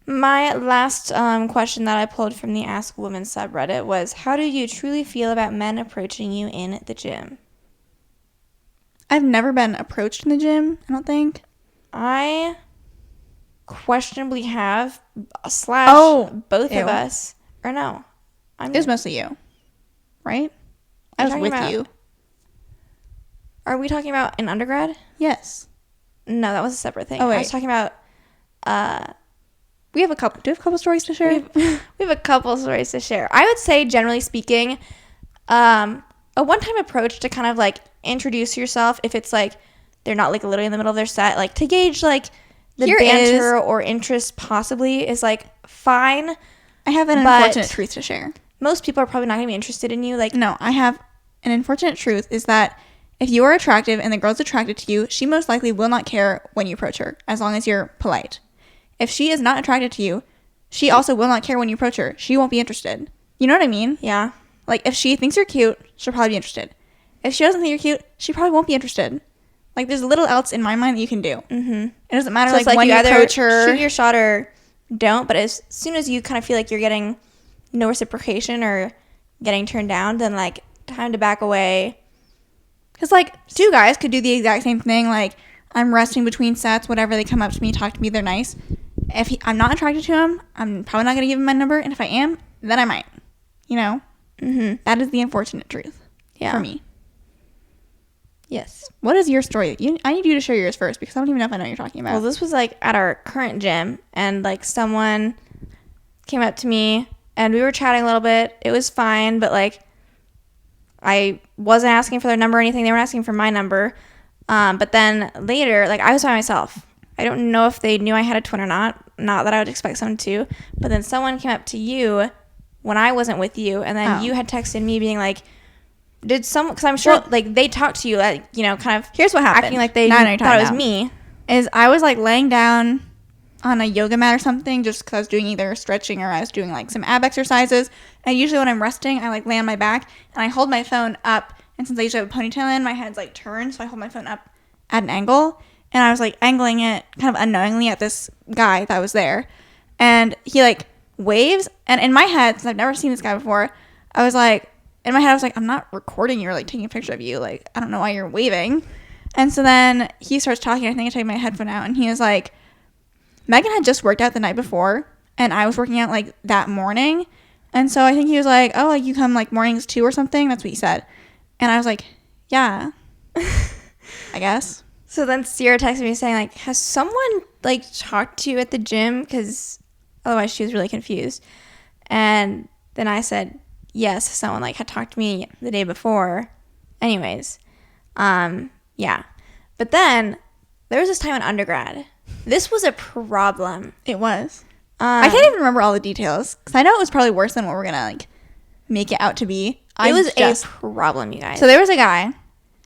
My last question that I pulled from the Ask Women subreddit was, how do you truly feel about men approaching you in the gym? I've never been approached in the gym, I don't think. I questionably have, / both Ew. of us. Or no. It was mostly you, right? I You're was talking with about- you. Are we talking about in undergrad? Yes. No, that was a separate thing. Oh, wait. I was talking about... Do you have a couple stories to share? we have a couple stories to share. I would say, generally speaking, a one-time approach to kind of, like, introduce yourself, if it's, like, they're not, like, literally in the middle of their set, like, to gauge, like, the banter or interest possibly is, like, fine. I have an unfortunate truth to share. Most people are probably not going to be interested in you. Like, No, I have an unfortunate truth is that if you are attractive and the girl's attracted to you, she most likely will not care when you approach her, as long as you're polite. If she is not attracted to you, she also will not care when you approach her. She won't be interested. You know what I mean? yeah. Like, if she thinks you're cute, she'll probably be interested. If she doesn't think you're cute, she probably won't be interested. Like, there's little else in my mind that you can do. Mm-hmm. It doesn't matter, So like, it's like when you either approach her. shoot your shot or don't, but as soon as you kind of feel like you're getting no reciprocation or getting turned down, then, like, time to back away. Because, like, two guys could do the exact same thing. Like, I'm resting between sets, whatever. They come up to me, talk to me, they're nice. If I'm not attracted to him, I'm probably not going to give him my number. And if I am, then I might. You know? Mm-hmm. That is the unfortunate truth for me. Yes. What is your story? I need you to share yours first because I don't even know if I know what you're talking about. Well, this was, like, at our current gym, and, like, someone came up to me, and we were chatting a little bit. It was fine, but, like, I wasn't asking for their number or anything. They weren't asking for my number. But then later, like, I was by myself. I don't know if they knew I had a twin or not. Not that I would expect someone to. But then someone came up to you when I wasn't with you, and then you had texted me being like, did someone, because I'm sure, like, they talked to you, like, you know, kind of. Here's what happened. Acting like they Now I know you're thought it was talking me. is I was, like, laying down on a yoga mat or something just because I was doing either stretching or I was doing, like, some ab exercises. And usually when I'm resting, I, like, lay on my back and I hold my phone up. And since I usually have a ponytail in, my head's, like, turned. So I hold my phone up at an angle. And I was, like, angling it kind of unknowingly at this guy that was there. And he, like, waves. And in my head, since I've never seen this guy before, I was, like, in my head, I was like, I'm not recording you or, like, taking a picture of you. Like, I don't know why you're waving. And so then he starts talking. I think I take my headphone out. And he was like, Megan had just worked out the night before. And I was working out, like, that morning. And so I think he was like, oh, like, you come, like, mornings too or something? That's what he said. And I was like, yeah, I guess. So then Ciera texted me saying, like, has someone, like, talked to you at the gym? Because otherwise she was really confused. And then I said, yes, someone, like, had talked to me the day before. Anyways, yeah. But then there was this time in undergrad. This was a problem. It was. I can't even remember all the details. Because I know it was probably worse than what we're going to, like, make it out to be. It was a problem, you guys. So there was a guy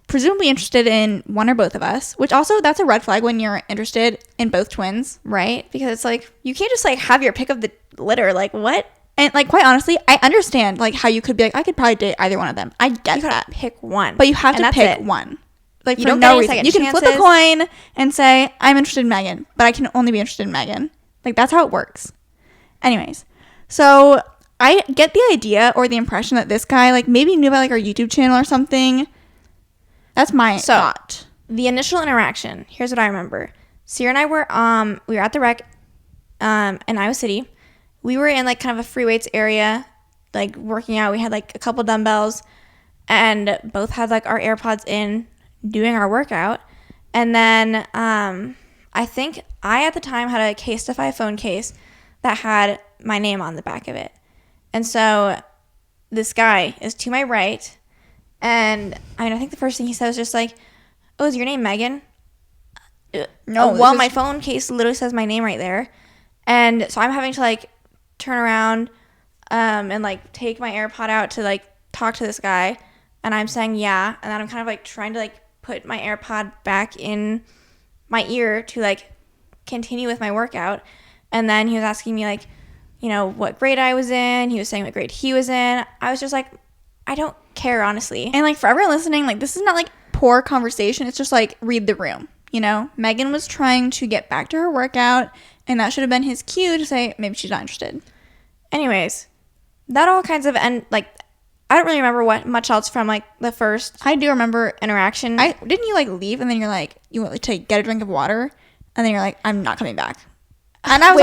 presumably interested in one or both of us, which also that's a red flag when you're interested in both twins. Right? Because it's like, you can't just, like, have your pick of the litter. Like, what? And, like, quite honestly, I understand, like, how you could be like, I could probably date either one of them. I get You that. gotta pick one. But you have to that's pick it. one. Like, You for don't get no any reason. second You can flip a chances. coin and say, I'm interested in Megan, but I can only be interested in Megan. Like, that's how it works. Anyways, so I get the idea or the impression that this guy like maybe knew about like our YouTube channel or something. That's my thought. The initial interaction, here's what I remember. Ciera and I were we were at the rec in Iowa City. We were in like kind of a free weights area, like working out. We had like a couple dumbbells and both had like our AirPods in doing our workout. And then I think I at the time had a Casetify phone case that had my name on the back of it. And so this guy is to my right. And I think the first thing he said was just like, "Oh, is your name Megan?" No. Well, my phone case literally says my name right there. And so I'm having to like turn around and like take my AirPod out to like talk to this guy. And I'm saying yeah. And then I'm kind of like trying to like put my AirPod back in my ear to like continue with my workout. And then he was asking me like, you know, what grade I was in. He was saying what grade he was in. I was just like, I don't care, honestly. And like for everyone listening, like this is not like poor conversation. It's just like read the room. You know, Megan was trying to get back to her workout, and that should have been his cue to say maybe she's not interested. Anyways, that all kinds of end. Like, I don't really remember what much else from like the first. I do remember interaction. Didn't you like leave and then you're like you went to get a drink of water, and then you're like I'm not coming back. And I was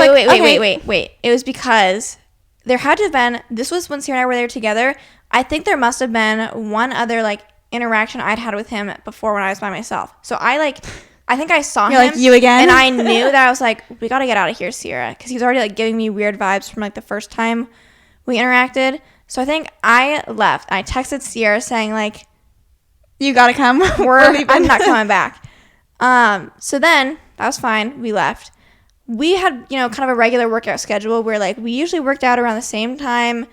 wait. It was because there had to have been. This was when Ciera and I were there together. I think there must have been one other like interaction I'd had with him before when I was by myself. So I think I saw You're him. like, you again? And I knew that I was like, we got to get out of here, Ciera. Because he was already like giving me weird vibes from like the first time we interacted. So I think I left. I texted Ciera saying like, you got to come. I'm not coming back. So then that was fine. We left. We had, you know, kind of a regular workout schedule where like we usually worked out around the same time.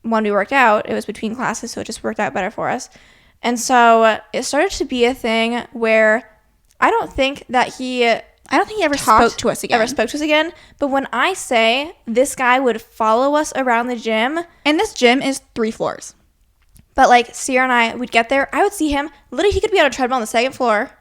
When we worked out, it was between classes, so it just worked out better for us. And so it started to be a thing where I don't think he ever spoke to us again. But when I say this guy would follow us around the gym, and this gym is 3 floors. But like Ciera and I would get there, I would see him. Literally, he could be on a treadmill on the 2nd floor,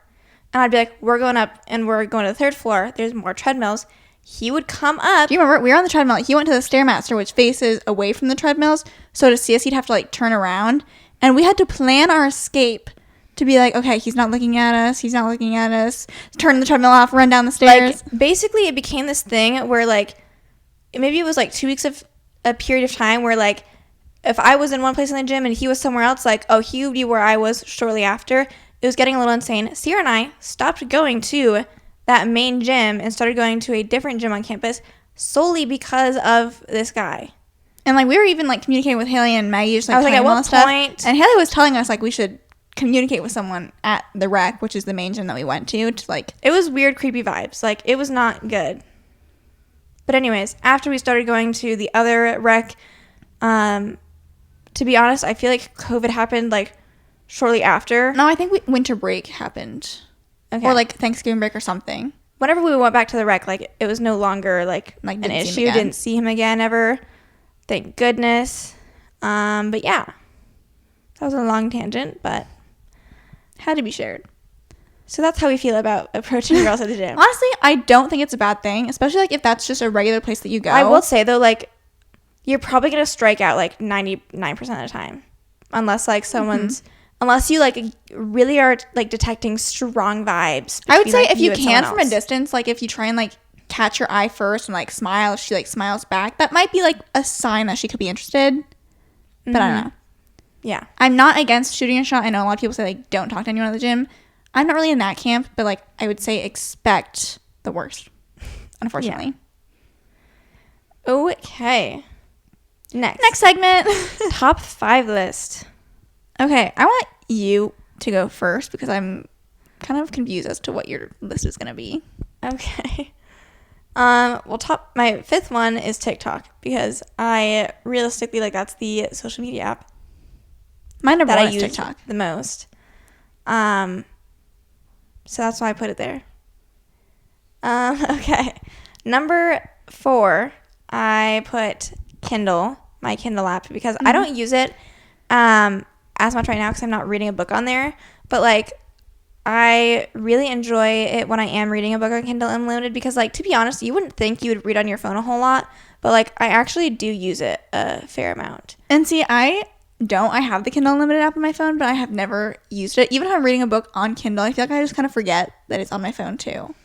and I'd be like, "We're going up, and we're going to the 3rd floor. There's more treadmills." He would come up. Do you remember? We were on the treadmill. He went to the Stairmaster, which faces away from the treadmills. So to see us, he'd have to like turn around. And we had to plan our escape to be like, okay, he's not looking at us. He's not looking at us. Turn the treadmill off, run down the stairs. Like, basically, it became this thing where like, maybe it was like 2 weeks of a period of time where like, if I was in one place in the gym and he was somewhere else, like, oh, he would be where I was shortly after. It was getting a little insane. Ciera and I stopped going to that main gym and started going to a different gym on campus solely because of this guy. And like we were even like communicating with Haley and Maggie, just like I was like, at what point? And Haley was telling us like we should communicate with someone at the rec, which is the main gym that we went to like. It was weird, creepy vibes. Like it was not good. But anyways, after we started going to the other rec, to be honest, I feel like COVID happened like shortly after. No, I think winter break happened. Okay. Or like Thanksgiving break or something. Whenever we went back to the rec, like it was no longer like an issue. Didn't see him again ever. Thank goodness. But yeah, that was a long tangent, but had to be shared. So that's how we feel about approaching girls at the gym. Honestly, I don't think it's a bad thing, especially like if that's just a regular place that you go. I will say though, like you're probably gonna strike out like 99% of the time, unless like someone's. Mm-hmm. Unless you like really are like detecting strong vibes. I would say like, if you can from a distance, like if you try and like catch her eye first and like smile, if she like smiles back, that might be like a sign that she could be interested. But mm-hmm. I don't know. Yeah. I'm not against shooting a shot. I know a lot of people say like don't talk to anyone at the gym. I'm not really in that camp, but like I would say expect the worst, unfortunately. Yeah. Okay. Next segment. Top 5 list. Okay, I want you to go first because I'm kind of confused as to what your list is going to be. Okay. Well, my 5th one is TikTok because I realistically like that's the social media app. My number 1 is TikTok the most. So that's why I put it there. Okay. Number 4, I put Kindle, my Kindle app, because I don't use it as much right now because I'm not reading a book on there. But like, I really enjoy it when I am reading a book on Kindle Unlimited because like, to be honest, you wouldn't think you would read on your phone a whole lot. but like I actually do use it a fair amount. And see, I have the Kindle Unlimited app on my phone, but I have never used it. Even if I'm reading a book on Kindle, I feel like I just kind of forget that it's on my phone too.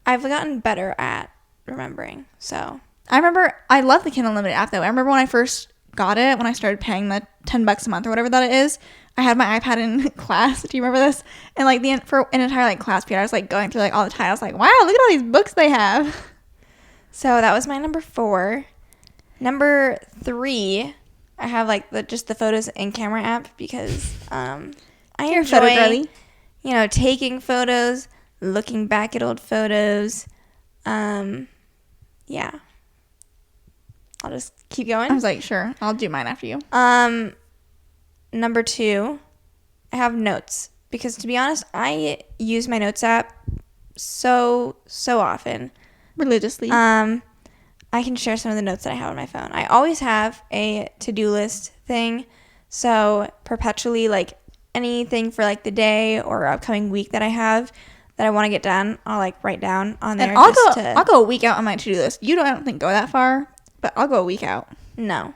I've gotten better at remembering. So I remember I love the Kindle Unlimited app though. I remember when I first got it, when I started paying the $10 a month or whatever that it is, I had my iPad in class. Do you remember this? And like for an entire like class period, I was like going through like all the titles, like, wow, look at all these books they have. So that was my number 4. Number 3, I have like just the photos in camera app because I enjoy, taking photos, looking back at old photos. Yeah. I'll just keep going. I was like, sure, I'll do mine after you. Number 2, I have notes because to be honest, I use my notes app so often. Religiously. I can share some of the notes that I have on my phone. I always have a to-do list thing, so perpetually, like anything for like the day or upcoming week that I have that I want to get done, I'll like write down on there. And I'll go a week out on my to-do list. I don't think go that far, but I'll go a week out. No.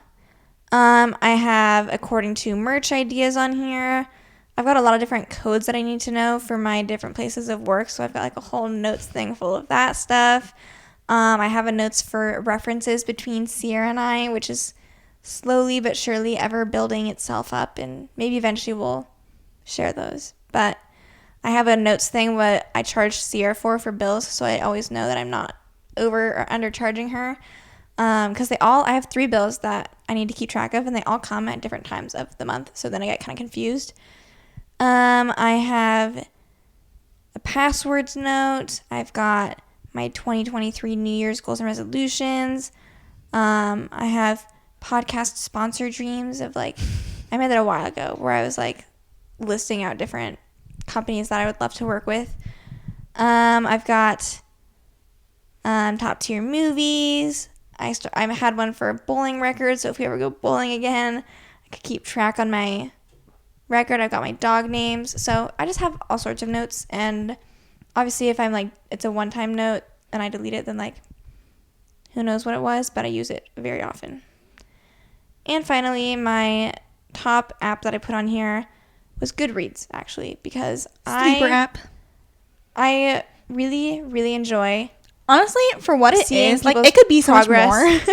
I have according to merch ideas on here. I've got a lot of different codes that I need to know for my different places of work, so I've got like a whole notes thing full of that stuff. I have a notes for references between Ciera and I, which is slowly but surely ever building itself up, and maybe eventually we'll share those. But I have a notes thing what I charge Ciera for bills, so I always know that I'm not over or undercharging her. Because I have 3 bills that I need to keep track of, and they all come at different times of the month, so then I get kind of confused. I have a passwords note. I've got my 2023 New Year's goals and resolutions. I have podcast sponsor dreams of like, I made that a while ago where I was like listing out different companies that I would love to work with. I've got top tier movies. I had one for bowling records, so if we ever go bowling again, I could keep track on my record. I've got my dog names, so I just have all sorts of notes, and obviously if I'm like, it's a one-time note and I delete it, then like, who knows what it was, but I use it very often. And finally, my top app that I put on here was Goodreads, actually, because Sleeper app. I really, really enjoy. Honestly, for what it is, like it could be so much more. If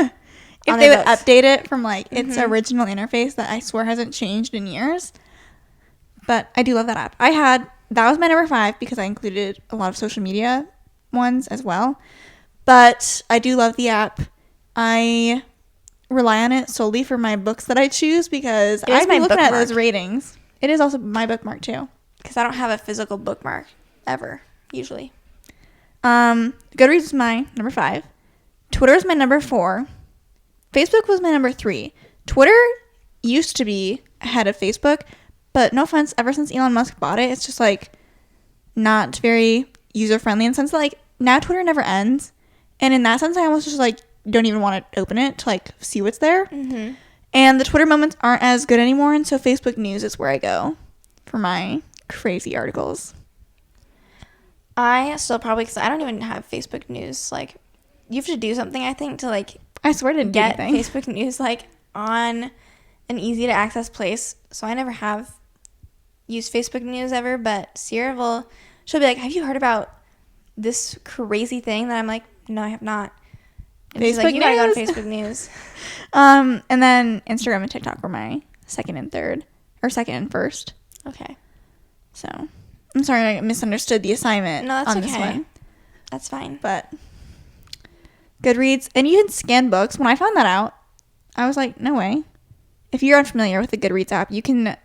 they would update it from like its original interface that I swear hasn't changed in years. But I do love that app. That was my number 5 because I included a lot of social media ones as well. But I do love the app. I rely on it solely for my books that I choose because I've been looking at those ratings. It is also my bookmark too. Because I don't have a physical bookmark ever, usually. Goodreads is my number 5. Twitter is my number 4. Facebook was my number 3. Twitter used to be ahead of Facebook, but no offense, ever since Elon Musk bought it, it's just like not very user friendly in the sense that like now Twitter never ends, and in that sense I almost just like don't even want to open it to like see what's there. And the Twitter moments aren't as good anymore, and so Facebook news is where I go for my crazy articles. I still probably, because I don't even have Facebook news. Like, you have to do something, I think, to like, I swear to get Facebook news like on an easy to access place. So I never have used Facebook news ever, but Ciera she'll be like, have you heard about this crazy thing? That I'm like, no, I have not. And she's like, you gotta go on Facebook news. And then Instagram and TikTok were my second and first. Okay. So I'm sorry I misunderstood the assignment. No, that's on okay. This one. That's fine. But Goodreads, and you can scan books. When I found that out, I was like, no way. If you're unfamiliar with the Goodreads app, you can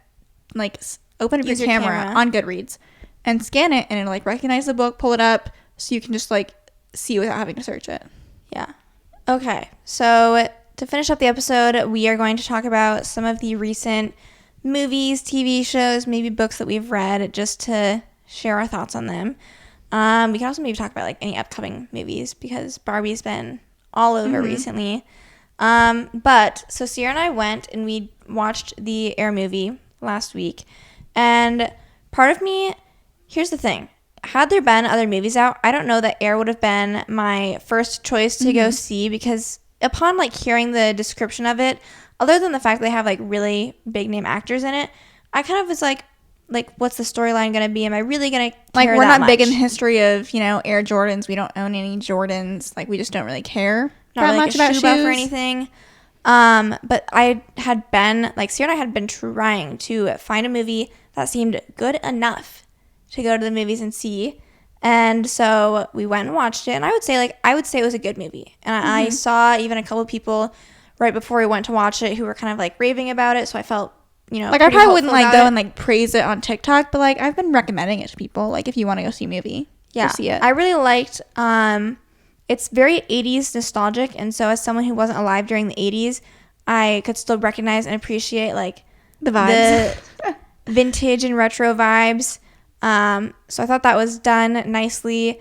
like open up your camera on Goodreads and scan it, and it'll like recognize the book, pull it up, so you can just like see without having to search it. Yeah. Okay. So to finish up the episode, we are going to talk about some of the recent movies, TV shows, maybe books that we've read, just to share our thoughts on them. We can also maybe talk about like any upcoming movies because Barbie's been all over recently. But so Ciera and I went and we watched the Air movie last week, and part of me, here's the thing, had there been other movies out, I don't know that Air would have been my first choice to go see because upon like hearing the description of it, other than the fact they have like really big name actors in it, I kind of was like what's the storyline gonna be? Am I really gonna care like we're that not big in the much? history of, you know, Air Jordans. We don't own any Jordans. Like we just don't really care Not that really much like a about shoe buff or shoes. anything. But I had been like Ciera and I had been trying to find a movie that seemed good enough to go to the movies and see. And so we went and watched it, and I would say it was a good movie. And I saw even a couple of people right before we went to watch it who were kind of like raving about it, so I felt, you know, Like I pretty probably wouldn't hopeful like about go it. and like praise it on TikTok, but like I've been recommending it to people. Like if you want to go see a movie, Yeah, go see it. I really liked. It's very 80s nostalgic, and so as someone who wasn't alive during the 80s, I could still recognize and appreciate like The vibes. the vintage and retro vibes. So I thought that was done nicely.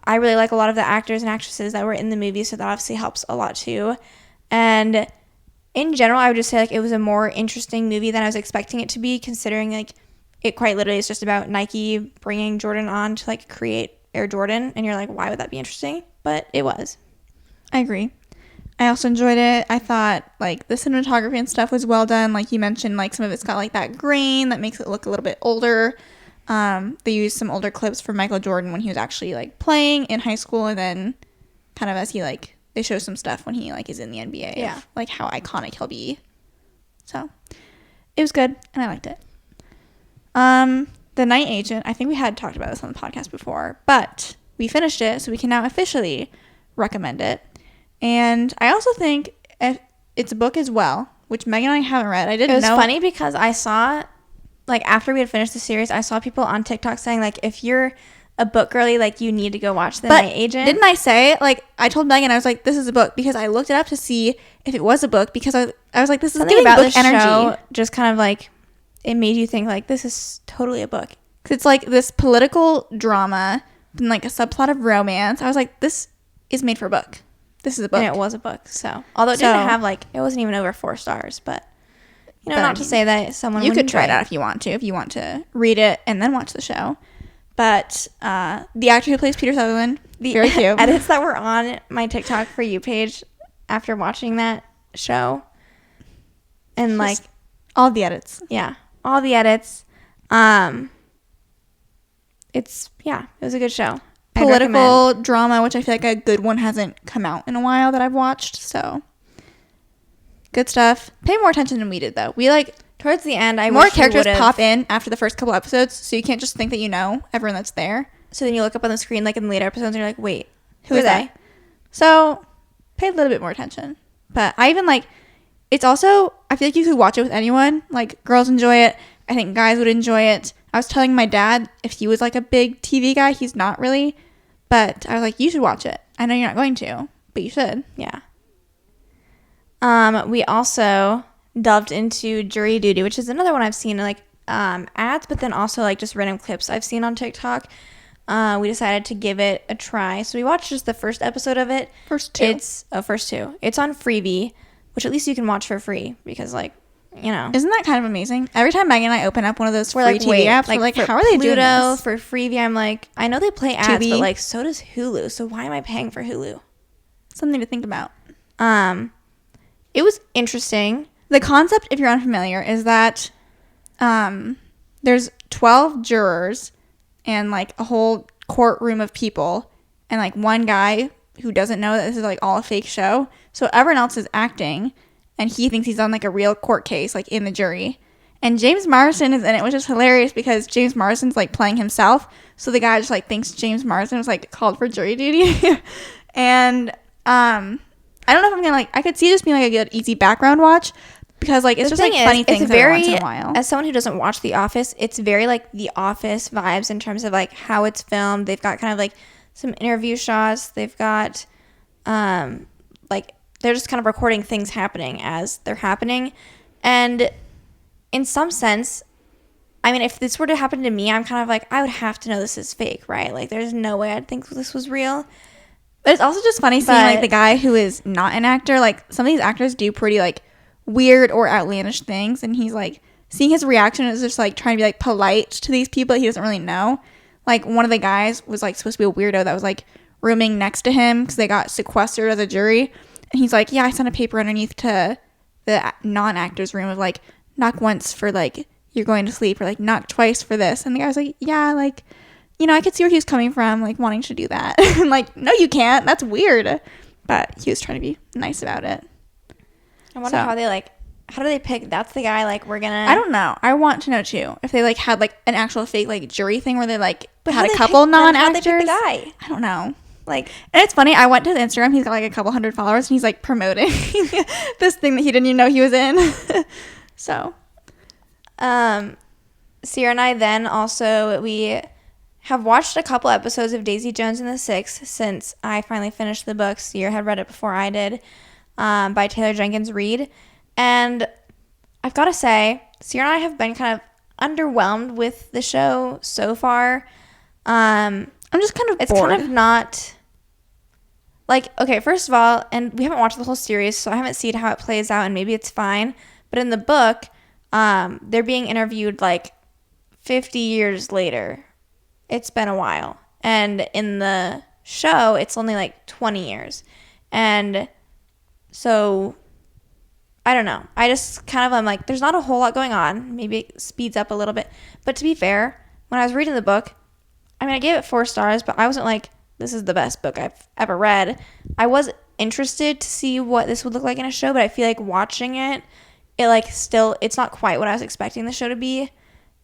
I really like a lot of the actors and actresses that were in the movie, so that obviously helps a lot too. And in general, I would just say like it was a more interesting movie than I was expecting it to be, considering like it quite literally is just about Nike bringing Jordan on to like create Air Jordan, and you're like, why would that be interesting? But it was. I agree. I also enjoyed it. I thought like the cinematography and stuff was well done. Like you mentioned, like some of it's got like that grain that makes it look a little bit older. They used some older clips from Michael Jordan when he was actually like playing in high school, and then kind of as he like they show some stuff when he like is in the NBA. Yeah. Of, like how iconic he'll be. So it was good, and I liked it. The Night Agent. I think we had talked about this on the podcast before, but we finished it, so we can now officially recommend it. And I also think it's a book as well, which Megan and I haven't read. I didn't know. It was funny because I saw, like, after we had finished the series, I saw people on TikTok saying, like, if you're a book girly, like, you need to go watch The Night Agent. Didn't I say, like, I told Megan, I was like, this is a book, because I looked it up to see if it was a book, because I was like, this is Something giving about book this energy. show just kind of, like, it made you think, like, this is totally a book. Because it's, like, this political drama and, like, a subplot of romance. I was like, this is made for a book. This is a book. And it was a book, so. Although it didn't have, like, it wasn't even over 4 stars, but, you know, But not I to mean, say that someone you wouldn't could try it enjoy out if you want to read it and then watch the show. But the actor who plays Peter Sutherland, very cute. Edits that were on my TikTok For You page after watching that show. And, like, all the edits. yeah, all the edits. It was a good show. I'd recommend. Political drama, which I feel like a good one hasn't come out in a while that I've watched. So good stuff. Pay more attention than we did, though. We like Towards the end, I more wish we characters would've- pop in after the first couple episodes, so you can't just think that you know everyone that's there. So then you look up on the screen, like in the later episodes, and you're like, wait, Who is that? So pay a little bit more attention. But I even like, it's also, I feel like you could watch it with anyone. Like girls enjoy it. I think guys would enjoy it. I was telling my dad if he was like a big TV guy, he's not really, but I was like, you should watch it. I know you're not going to, but you should. Yeah. We also delved into Jury Duty, which is another one I've seen like ads, but then also like just random clips I've seen on TikTok. We decided to give it a try, so we watched just the first episode of it. First two. First two. It's on Freevee, which at least you can watch for free because, like, you know, Isn't that kind of amazing? Every time Megan and I open up one of those free we're like, TV wait, apps, like, we're like, for how are they Pluto, doing this? for Freevee? I'm like, I know they play ads, Tubi. but like, so does Hulu. So why am I paying for Hulu? Something to think about. It was interesting. The concept, if you're unfamiliar, is that there's 12 jurors and like a whole courtroom of people and like one guy who doesn't know that this is like all a fake show. So everyone else is acting and he thinks he's on like a real court case, like in the jury. And James Marsden is in it, which is hilarious because James Marsden's like playing himself. So the guy just like thinks James Marsden was like called for jury duty. And I don't know if I'm gonna like, I could see this being like a good easy background watch because like it's The just like thing funny is, things it's every very, once in a while. as someone who doesn't watch The Office, it's very like The Office vibes in terms of like how it's filmed. They've got kind of like some interview shots. They've got like they're just kind of recording things happening as they're happening. And in some sense, I mean, if this were to happen to me, I'm kind of like, I would have to know this is fake, right? Like there's no way I'd think this was real. But it's also just funny seeing like the guy who is not an actor. Like some of these actors do pretty like weird or outlandish things, and he's like seeing his reaction is just like trying to be like polite to these people that he doesn't really know. Like one of the guys was like supposed to be a weirdo that was like rooming next to him because they got sequestered as a jury, And he's like, yeah, I sent a paper underneath to the non-actors room of like, knock once for like you're going to sleep, or like knock twice for this. And the guy was like, yeah, like, I could see where he was coming from, like wanting to do that. And like, no, you can't, that's weird. But he was trying to be nice about it. I wonder how do they pick that's the guy, like, we're gonna... I don't know. I want to know too if they like had like an actual fake like jury thing where they like but had a couple non-actors. How they pick the guy? I don't know. Like, and it's funny, I went to the Instagram, he's got like a couple hundred followers, and he's like promoting this thing that he didn't even know he was in. So Ciera and I then also, we have watched a couple episodes of Daisy Jones and the Six since I finally finished the book. Ciera had read it before I did, by Taylor Jenkins Reid. And I've got to say, Ciera and I have been kind of underwhelmed with the show so far. I'm just kind of bored. It's kind of not... Like, okay, first of all, and we haven't watched the whole series, so I haven't seen how it plays out, and maybe it's fine. But in the book, they're being interviewed, like, 50 years later. It's been a while. And in the show, it's only, like, 20 years. And so, I don't know. I just kind of, I'm like, there's not a whole lot going on. Maybe it speeds up a little bit. But to be fair, when I was reading the book, I mean, I gave it 4 stars, but I wasn't like, this is the best book I've ever read. I was interested to see what this would look like in a show, but I feel like watching it, it's not quite what I was expecting the show to be.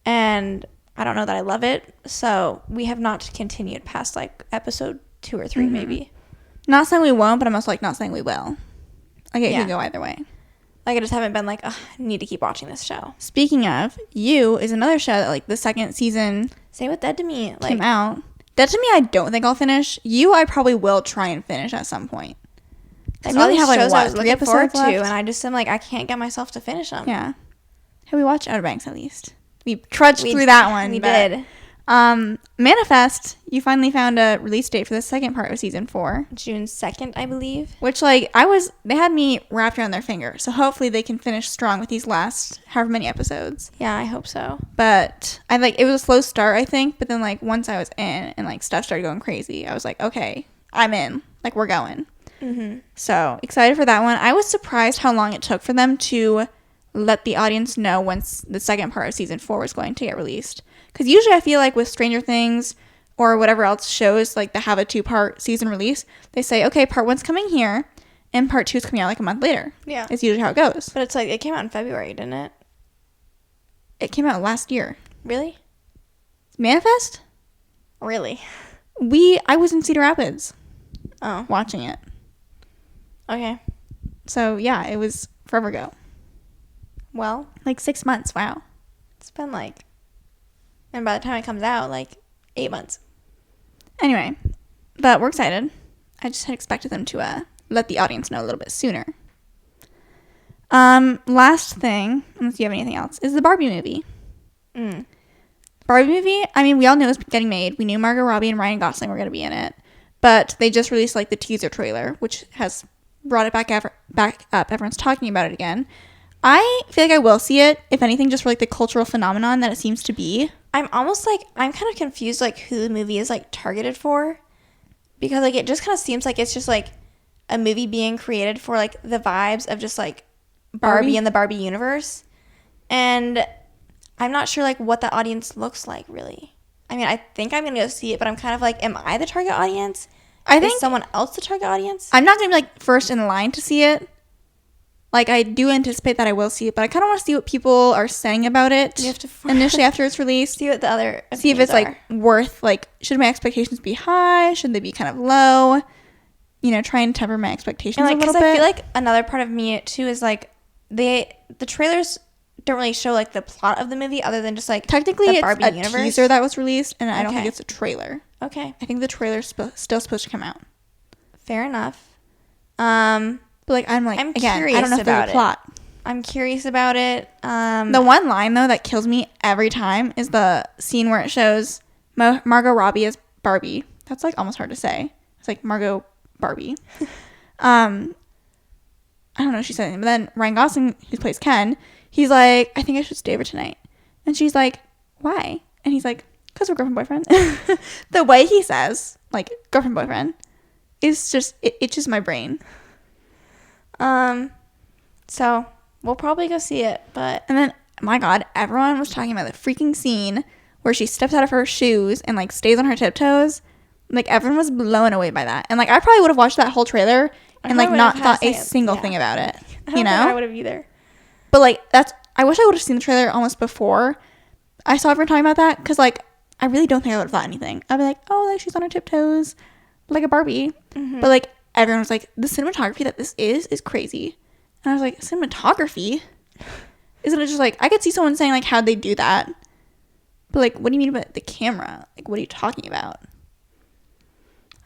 And I don't know that I love it. So we have not continued past like episode 2 or 3, maybe. Not saying we won't, but I'm also like not saying we will. Like, it could go either way. Like, I just haven't been like, I need to keep watching this show. Speaking of, You is another show that like the second season Same with Dead to Me. Came out. Dead to Me, I don't think I'll finish. You, I probably will try and finish at some point. I only have like shows I was looking forward to, and I just am like, I can't get myself to finish them. Yeah. Hey, we watched Outer Banks at least. We trudged through that one. We did. Manifest, you finally found a release date for the second part of season 4. June 2nd, I believe. Which, like, they had me wrapped around their finger. So hopefully they can finish strong with these last however many episodes. Yeah, I hope so. But it was a slow start, I think. But then, like, once I was in and, like, stuff started going crazy, I was like, okay, I'm in. Like, we're going. Mm-hmm. So excited for that one. I was surprised how long it took for them to let the audience know once the second part of season 4 was going to get released. Because usually I feel like with Stranger Things or whatever else shows like that have a 2-part season release, they say, okay, part 1's coming here and part 2 is coming out like a month later. Yeah. It's usually how it goes. But it's like, it came out in February, didn't it? It came out last year. Really? Manifest? Really? I was in Cedar Rapids. Oh. Watching it. Okay. So yeah, it was forever ago. Well. Like 6 months. Wow. It's been like... And by the time it comes out, like 8 months. Anyway, but we're excited. I just had expected them to let the audience know a little bit sooner. Last thing, unless you have anything else, is the Barbie movie. Barbie movie, I mean, we all knew it was getting made. We knew Margot Robbie and Ryan Gosling were going to be in it. But they just released like the teaser trailer, which has brought it back up. Everyone's talking about it again. I feel like I will see it, if anything, just for like the cultural phenomenon that it seems to be. I'm almost like, I'm kind of confused like who the movie is like targeted for, because like it just kind of seems like it's just like a movie being created for like the vibes of just like Barbie and the Barbie universe, and I'm not sure like what the audience looks like really. I mean, I think I'm gonna go see it, but I'm kind of like, am I the target audience? I think is someone else the target audience? I'm not gonna be like first in line to see it. Like, I do anticipate that I will see it, but I kind of want to see what people are saying about it initially after it's released. See what the other see if it's, like, worth, like, should my expectations be high? Should they be kind of low? You know, try and temper my expectations a little bit. Because I feel like another part of me, too, is, like, the trailers don't really show, like, the plot of the movie other than just, like, technically the it's Barbie a universe. Teaser that was released, and I don't think it's a trailer. Okay. I think the trailer's still supposed to come out. Fair enough. But, like, I'm curious, I don't know if there's a plot. I'm curious about it. The one line, though, that kills me every time is the scene where it shows Margot Robbie as Barbie. That's, like, almost hard to say. It's, like, Margot Barbie. I don't know if she said anything. But then Ryan Gosling, who plays Ken, he's like, I think I should stay over tonight. And she's like, why? And he's like, because we're girlfriend, boyfriend. The way he says, like, girlfriend, boyfriend, is just, it itches my brain. So we'll probably go see it, but And then, my God, everyone was talking about the freaking scene where she steps out of her shoes and like stays on her tiptoes. Like, everyone was blown away by that. And like, I probably would have watched that whole trailer and like not thought a single thing about it. You know? I would have either. But like, I wish I would have seen the trailer almost before I saw everyone talking about that, because like, I really don't think I would have thought anything. I'd be like, oh, like she's on her tiptoes like a Barbie. Mm-hmm. But like, everyone was like, the cinematography that this is crazy. And I was like, cinematography? Isn't it just like, I could see someone saying like, how'd they do that? But like, what do you mean about the camera? Like, what are you talking about?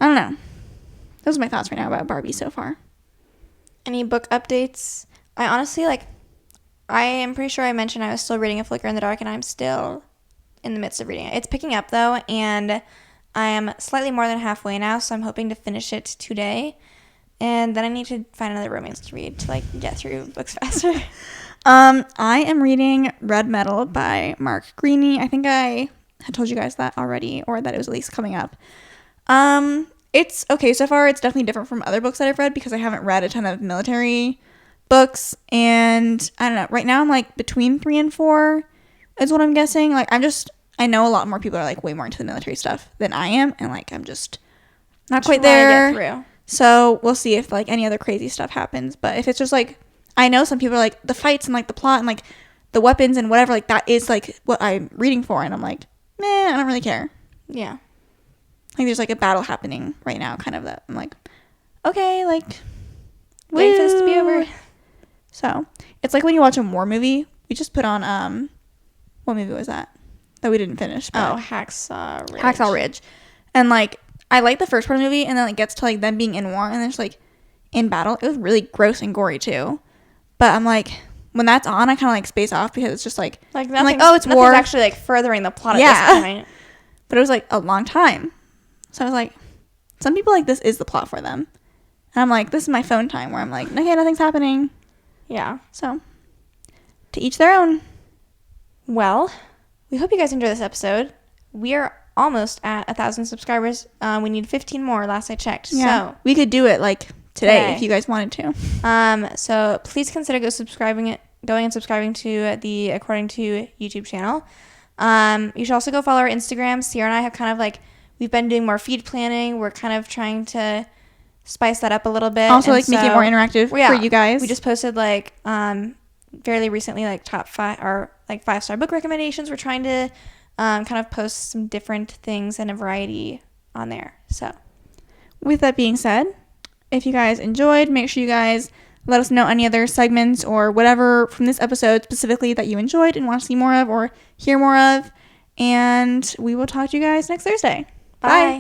I don't know. Those are my thoughts right now about Barbie so far. Any book updates? I honestly, like, I am pretty sure I mentioned I was still reading A Flicker in the Dark, and I'm still in the midst of reading it. It's picking up, though, and I am slightly more than halfway now, so I'm hoping to finish it today. And then I need to find another romance to read to, like, get through books faster. I am reading Red Metal by Mark Greaney. I think I had told you guys that already, or that it was at least coming up. It's okay so far. It's definitely different from other books that I've read, because I haven't read a ton of military books, and I don't know. Right now I'm like between 3 and 4 is what I'm guessing. Like, I know a lot more people are like way more into the military stuff than I am, and like I'm just not quite there. To get through. So we'll see if like any other crazy stuff happens. But if it's just like, I know some people are like the fights and like the plot and like the weapons and whatever, like that is like what I'm reading for, and I'm like, I don't really care. Yeah. Like, there's like a battle happening right now, kind of, that I'm like, okay, like, waiting for this to be over. So it's like when you watch a war movie. We just put on what movie was that we didn't finish? Hacksaw Ridge. Hacksaw Ridge. And like, I like the first part of the movie, and then it gets to like them being in war, and then it's like in battle. It was really gross and gory too. But I'm like, when that's on, I kind of like space off, because it's just like I'm like, oh, it's war. Actually like furthering the plot at this point. But it was like a long time. So I was like, some people like this is the plot for them. And I'm like, this is my phone time, where I'm like, okay, nothing's happening. Yeah. So, to each their own. Well, we hope you guys enjoy this episode. We are almost at 1,000 subscribers. We need 15 more, last I checked. Yeah. So we could do it like today if you guys wanted to. So please consider going and subscribing to the According to YouTube channel. You should also go follow our Instagram. Ciera and I have kind of like, we've been doing more feed planning. We're kind of trying to spice that up a little bit. Also, like, make it more interactive for you guys. We just posted like fairly recently like top 5 or like 5-star book recommendations. We're trying to kind of post some different things and a variety on there. So with that being said, if you guys enjoyed, make sure you guys let us know any other segments or whatever from this episode specifically that you enjoyed and want to see more of or hear more of. And we will talk to you guys next Thursday. Bye.